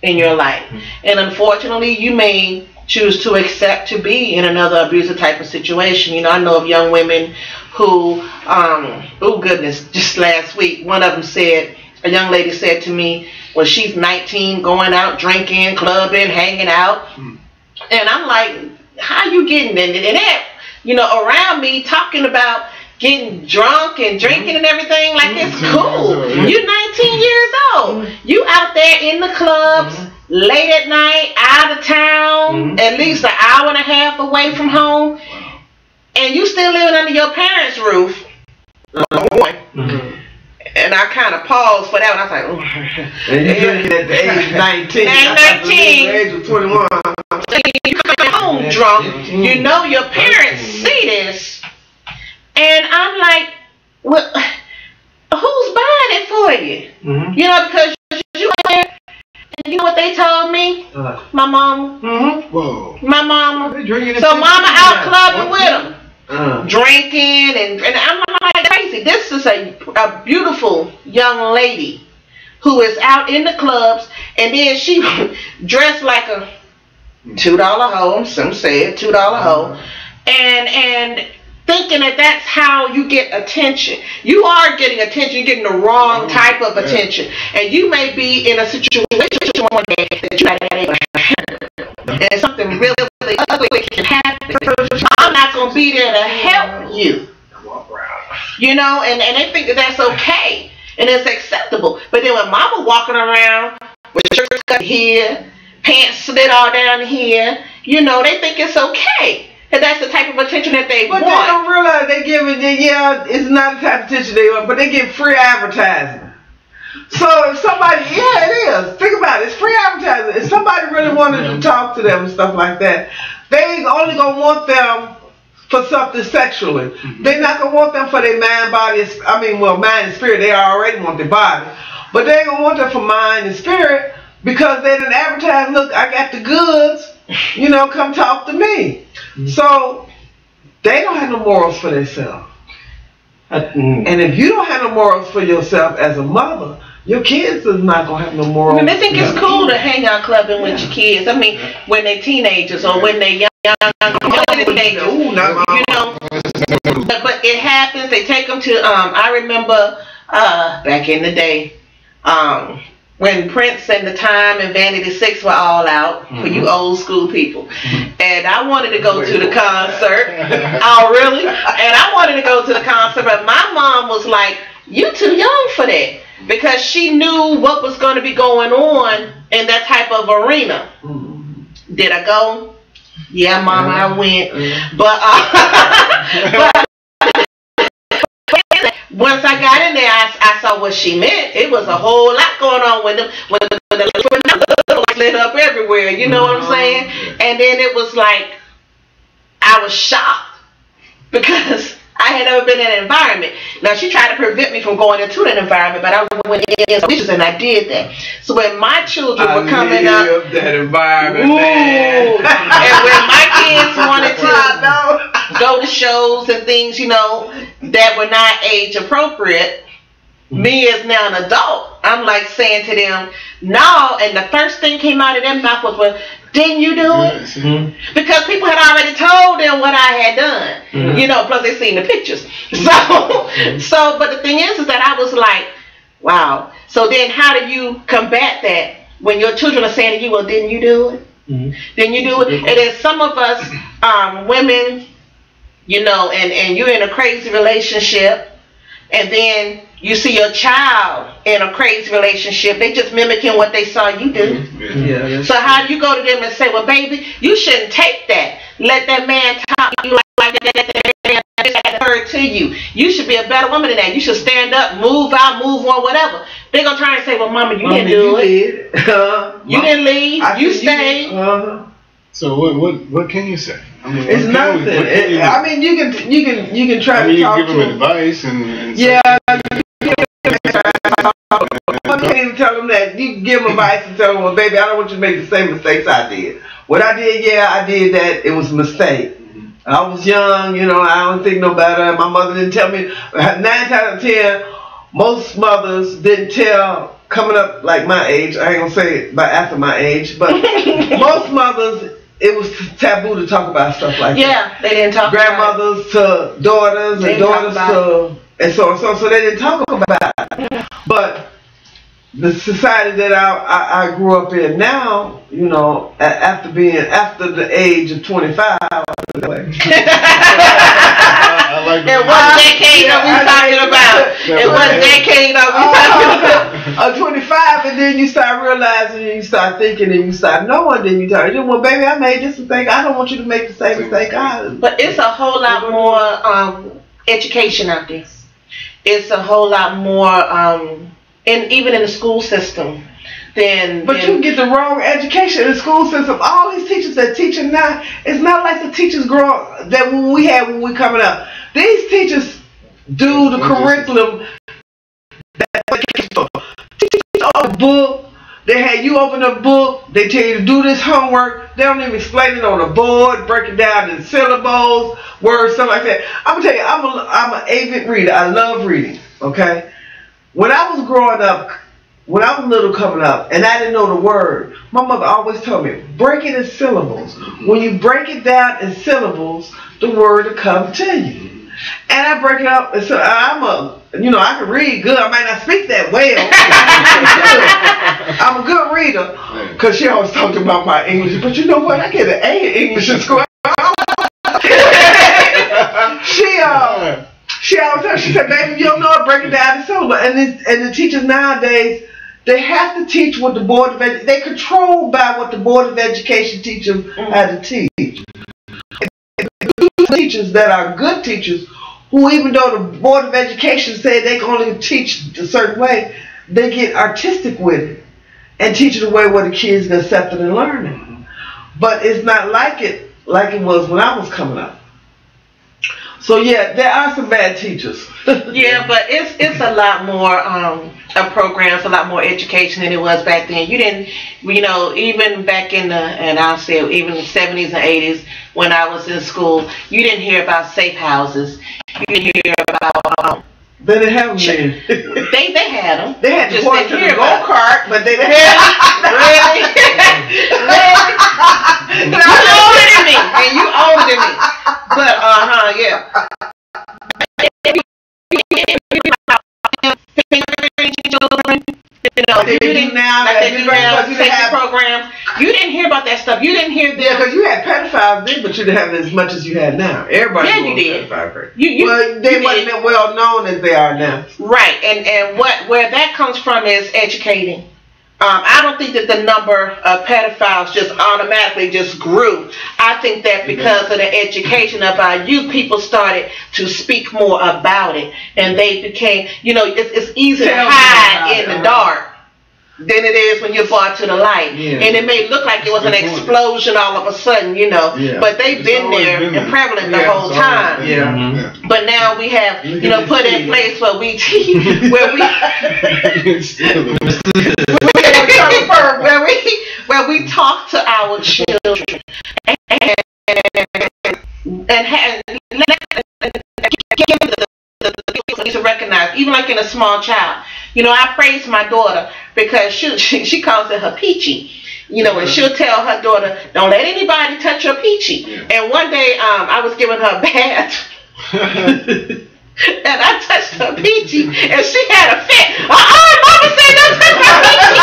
in your life. And unfortunately, you may choose to accept to be in another abusive type of situation. You know, I know of young women who, oh goodness, just last week, one of them said, a young lady said to me, well, she's 19, going out, drinking, clubbing, hanging out. And I'm like, how you getting in that? You know, around me talking about getting drunk and drinking and everything, like it's cool. You're 19 years old. You out there in the clubs, late at night, out of town, at least an hour and a half away from home, and you still living under your parents' roof. And I kind of paused for that one. I was like, oh. And you're drinking at the age of 19. At 19. At the age of 21. You come home drunk. You know your parents see this. And I'm like, well, who's buying it for you? You know, because you there. And you know what they told me? My mama. Whoa. My mama. So mama out clubbing with them. Drinking and I'm like crazy. This is a beautiful young lady who is out in the clubs, and then she dressed like a $2 hoe, some say $2 hoe, and thinking that that's how you get attention. You are getting attention. You're getting the wrong type of attention, and you may be in a situation one day that you're not able to handle, and something really, really ugly can happen. I'm not gonna be there to help you. You know, and they think that that's okay and it's acceptable. But then when mama walking around with shirt cut here, pants slid all down here, you know, they think it's okay. And that's the type of attention that they want. But they don't realize they giving, it's not the type of attention they want, but they get free advertising. So if somebody, it is. Think about it. It's free advertising. If somebody really wanted to talk to them and stuff like that, they only gonna want them for something sexually. They're not gonna want them for their mind, body. Mind and spirit. They already want their body, but they ain't gonna want them for mind and spirit because they didn't advertise. Look, I got the goods. You know, come talk to me. So they don't have no morals for themselves. And if you don't have no morals for yourself as a mother, your kids is not gonna have no morals. I mean, they think it's cool to hang out clubbing with your kids. I mean, when they're teenagers or when they're young teenagers, you know. But it happens. They take them to. I remember back in the day, when Prince and The Time and Vanity 6 were all out, for you old school people. And I wanted to go to the concert. Oh, really? And I wanted to go to the concert, but my mom was like, you too young for that. Because she knew what was going to be going on in that type of arena. Did I go? Yeah, Mama, I went. But once I got in there, I saw what she meant. It was a whole lot going on with them. When the lights lit up everywhere, you know what I'm saying? And then it was like, I was shocked because I had never been in an environment. Now, she tried to prevent me from going into that environment, but I went in and I did that. So when my children were coming up, that environment, man. And when my kids wanted to go to shows and things, you know, that were not age appropriate, me as now an adult, I'm like saying to them, no, and the first thing came out of their mouth was, well, didn't you do it? Because people had already told them what I had done. You know, plus they seen the pictures. So, but the thing is that I was like, wow. So then how do you combat that when your children are saying to you, well, didn't you do it? Didn't you do it? And then some of us, women, you know, and you're in a crazy relationship, and then you see your child in a crazy relationship, they just mimicking what they saw you do. So how do you go to them and say, well, baby, you shouldn't take that. Let that man talk to you like that. That heard to you. You should be a better woman than that. You should stand up, move out, move on, whatever. They're going to try and say, well, Mama, you didn't do it. You didn't leave. You stayed. So what can you say? I mean, it's nothing. I mean, you can try to talk give to them advice and yeah. You can't even tell them that. You can give them advice and tell them, well, baby, I don't want you to make the same mistakes I did. What I did, I did that. It was a mistake. I was young, you know, I don't think no better. My mother didn't tell me. 9 times out of 10, most mothers didn't tell, coming up like my age, I ain't going to say it by after my age, but most mothers, it was taboo to talk about stuff like that. Yeah, they didn't talk Grandmothers to daughters and daughters to, and so they didn't talk about it. But the society that I grew up in now, you know, after the age of 25, I like and what decade are we talking about? And what decade are we talking about? 25, and then you start realizing, and you start thinking, and you start knowing, then you tell you, well, baby, I made this mistake. I don't want you to make the same mistake I did. But it's a whole lot more education out there. It's a whole lot more, and even in the school system. But you get the wrong education in the school system. All these teachers that teaching now, it's not like the teachers that we had when we coming up. These teachers do the curriculum. Teachers open a book. They had you open a book. They tell you to do this homework. They don't even explain it on a board, break it down in syllables, words, stuff like that. I'm gonna tell you, I'm an avid reader. I love reading. Okay, when I was growing up, when I was little coming up and I didn't know the word, my mother always told me, break it in syllables. When you break it down in syllables, the word will come to you. And I break it up, and so I can read good. I might not speak that well. I'm a good reader, because she always talked about my English. But you know what? I get an A in English in school. She always tells, she said, baby, you don't know it, break it down in syllables. And the teachers nowadays, they have to teach what the Board of Education, they're controlled by what the Board of Education teaches how to teach. Teachers that are good teachers, who even though the Board of Education said they can only teach a certain way, they get artistic with it and teach it a way where the kids can accept it and learn it. But it's not like it was when I was coming up. So yeah, there are some bad teachers. Yeah, but it's a lot more programs, a lot more education than it was back then. You didn't, even back in I'll say even the 70s and 80s when I was in school, you didn't hear about safe houses. You didn't hear about They didn't have them then. They had them. They had just the horse and the go-kart, but they didn't have Really? You older than me, and you older than me. But yeah. Programs. You didn't hear about that stuff. You didn't hear them. Yeah, because you had pedophiles then, but you didn't have as much as you had now. Everybody. Yeah, you did. Well, they wasn't as well known as they are now. Right, and where that comes from is educating. I don't think that the number of pedophiles just automatically just grew. I think that because of the education of our youth, people started to speak more about it, and they became, it's easy to hide in the dark than it is when you're brought to the light. Yeah. And it may look like it was an explosion all of a sudden, but they've been there and prevalent the whole time. Yeah. But now we have, put in place where we where we talk to our children and give them to recognize, even like in a small child. I praise my daughter because she calls it her peachy. And she'll tell her daughter, don't let anybody touch your peachy. Yeah. And one day I was giving her a bath. And I touched her peachy, and she had a fit. Mama said don't touch my peachy.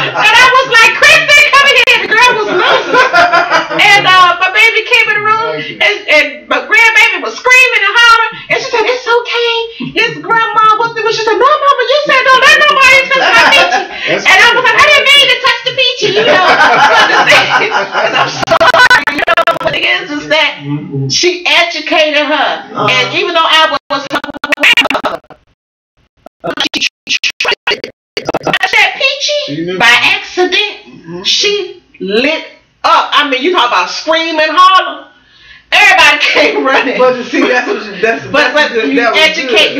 And I was like, Kristen, come in here. The girl was loose. And my baby came in the room, and my grandbaby was screaming and hollering. And she said, it's okay. It's grandma. She said, no, Mama, you said don't let nobody touch my peachy. And I was like, I didn't mean to touch the peachy, And I'm sorry, What it is that she educated her, and even though I was her grandmother, she touched that peachy by accident. She lit up. I mean, you talk about scream and holler. Everybody came running. But you see, that's you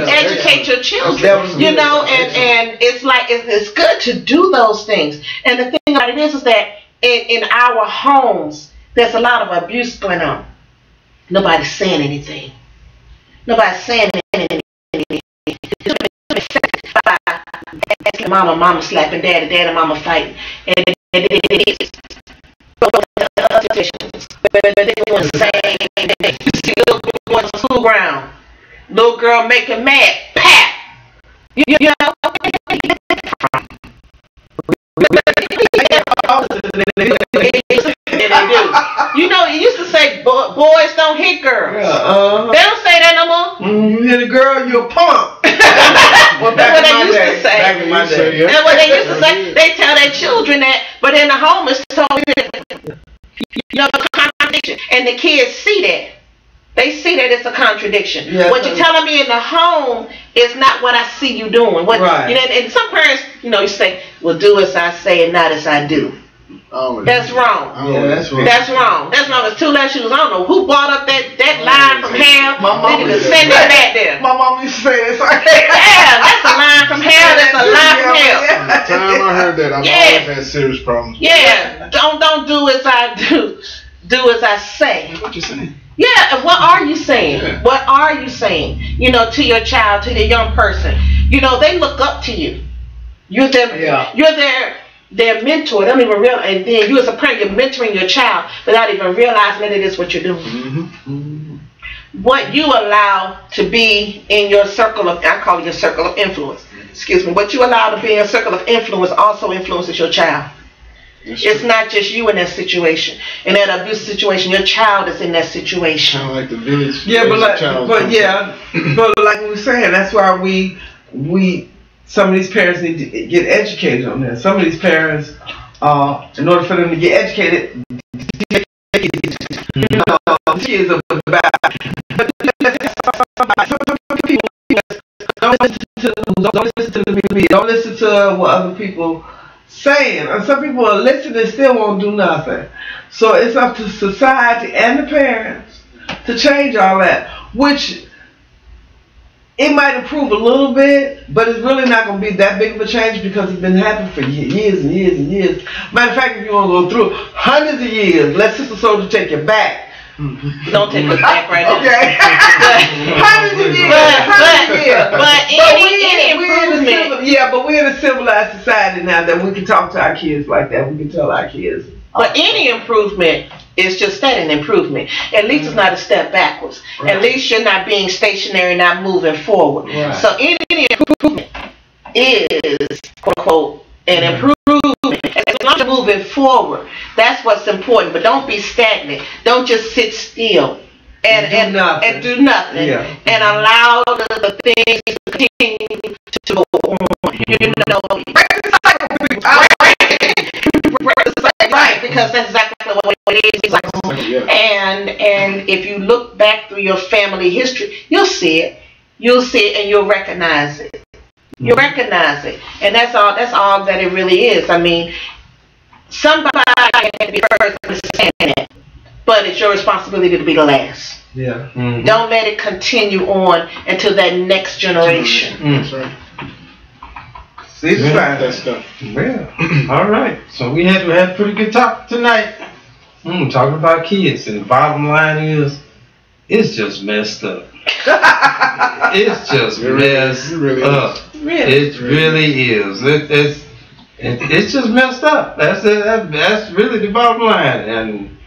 educate your children, and it's like it's good to do those things. And the thing about it is that in our homes, there's a lot of abuse going on. Nobody's saying anything. Nobody's saying anything. Mama slapping daddy, daddy, mama fighting, and it is. They're doing the same thing. You see little girl going to school ground, little girl making mad, pat. It used to say boys don't hit girls. They don't say that no more. You hit a girl, you're a punk. That's what they used to say. That's what they used to say. They tell their children that, but in the home it's totally different. Contradiction, and the kids see that. They see that it's a contradiction. Yeah, what you're telling me in the home is not what I see you doing. Right. And some parents, you say, well, do as I say and not as I do. Oh, that's wrong. That's wrong. That's wrong. That's wrong. It's two left shoes. I don't know who brought up that line from hell. My mom used to send it back there. My mom used to say it. Yeah, that's a line from hell. That's a line from hell. The time I heard that, I've always had serious problems. Yeah, don't do as I do. Do as I say. What you saying? Yeah, what are you saying? Yeah. What are you saying? To your child, to the young person. They look up to you. You're their mentor. They don't even realize, and then you as a parent, you're mentoring your child without even realizing that it is what you're doing. Mm-hmm. What you allow to be in your circle of, I call it your circle of influence. Excuse me. What you allow to be in your circle of influence also influences your child. It's not just you in that situation. In that abusive situation, your child is in that situation. Kind of like the village. Yeah, but like we were saying, that's why we some of these parents need to get educated on this. Some of these parents, in order for them to get educated, you know, kids are bad. Don't listen to the media. Don't listen to what other people saying. And some people are listening and still won't do nothing. So it's up to society and the parents to change all that, which it might improve a little bit, but it's really not going to be that big of a change because it's been happening for years and years and years. Matter of fact, if you want to go through hundreds of years, let Sister Soldier take you back. Don't take us back right now. Okay. Hundreds of years. But any improvement. But we're in a civilized society now that we can talk to our kids like that. We can tell our kids. But any improvement is just that, an improvement. At least it's not a step backwards. Right. At least you're not being stationary, not moving forward. Right. So any improvement is, quote unquote, an improvement. As long as you're moving forward, that's what's important. But don't be stagnant. Don't just sit still and do nothing and allow the things to continue to go on. You know, right, because that's exactly what it is. And if you look back through your family history, you'll see it, and you'll recognize it. You recognize it, and that's all that it really is. I mean, somebody had to be first to understand it, but it's your responsibility to be the last. Yeah. Mm-hmm. Don't let it continue on into that next generation. That's right. See the that stuff. Well, all right. So we had a pretty good talk tonight. Talking about kids, and the bottom line is, it's just messed up. It's just messed up. It really is. It's just messed up. That's really the bottom line. And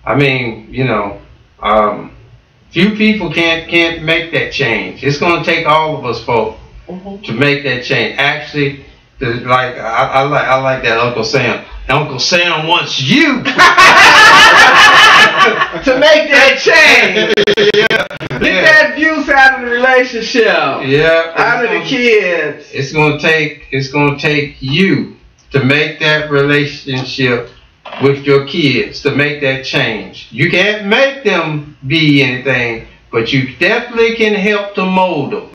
I mean, you know, few people can't make that change. It's going to take all of us folk to make that change. Actually, I like that Uncle Sam. Uncle Sam wants you to make that change. Get that abuse out of the relationship. Out of the kids. It's gonna take you to make that relationship with your kids, to make that change. You can't make them be anything, but you definitely can help to mold them.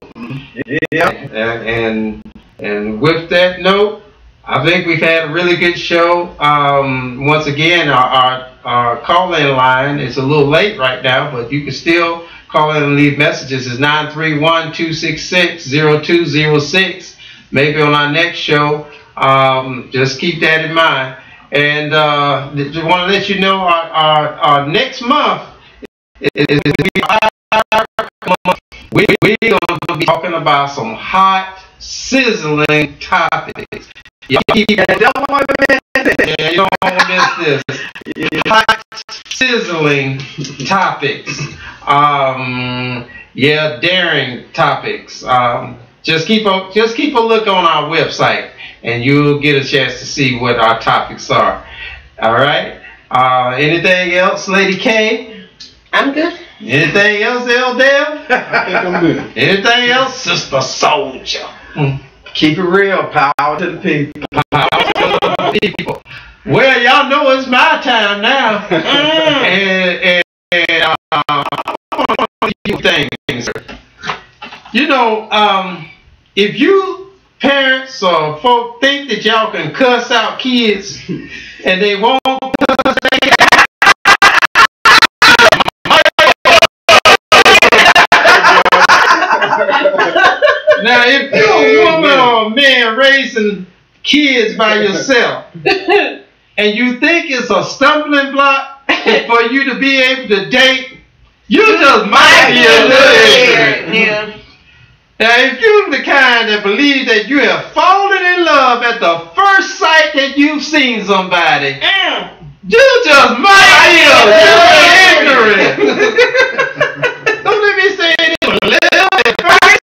And with that note, I think we've had a really good show. Once again, our call-in line is a little late right now, but you can still call in and leave messages. It's 931-266-0206. Maybe on our next show. Just keep that in mind. And just want to let you know our next month is we're going to be talking about some hot, sizzling topics. You don't want to miss this. Hot, sizzling topics. Daring topics. Just keep a look on our website, and you'll get a chance to see what our topics are. All right. Anything else, Lady K? I'm good. Anything else, L. Dale? I think I'm good. Anything else, Sister Soldier? Keep it real. Power to the people. Power to the people. Well, y'all know it's my time now. and I want to do things. You know, if you parents or folk think that y'all can cuss out kids and they won't cuss now, if you're a woman or a man raising kids by yourself and you think it's a stumbling block for you to be able to date, you just might be a little ignorant. Now, if you're the kind that believes that you have fallen in love at the first sight that you've seen somebody, you just might be a little ignorant. Don't let me say it a little at first.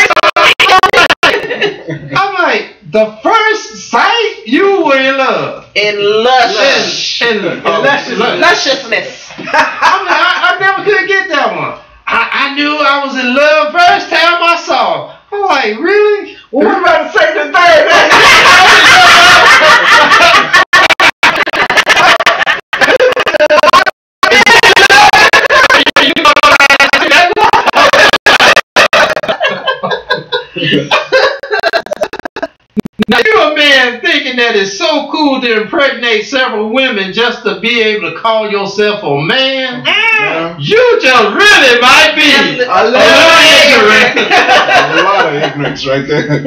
I'm like, the first sight you were in love. In lush. Lusciousness. I never could get that one. I knew I was in love first time I saw. I'm like, really? Well, we're about to say the third. Now you're a man thinking that it's so cool to impregnate several women just to be able to call yourself a man. You just really might be a little ignorant. A lot of ignorance right there.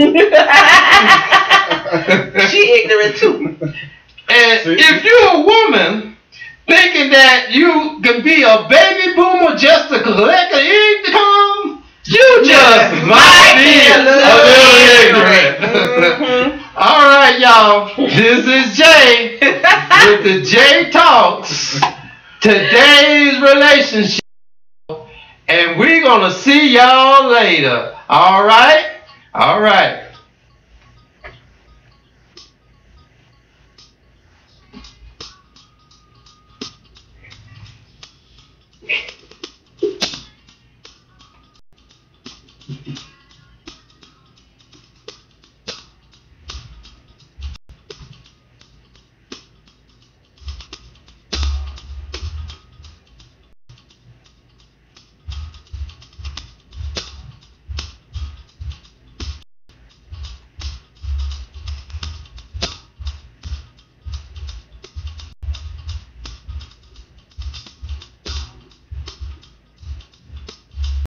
She ignorant too. And if you're a woman thinking that you can be a baby boomer just to collect an income, you just might be a little ignorant. All right, y'all. This is Jay with the Jay Talks. Today's relationship. And we're going to see y'all later. All right? All right.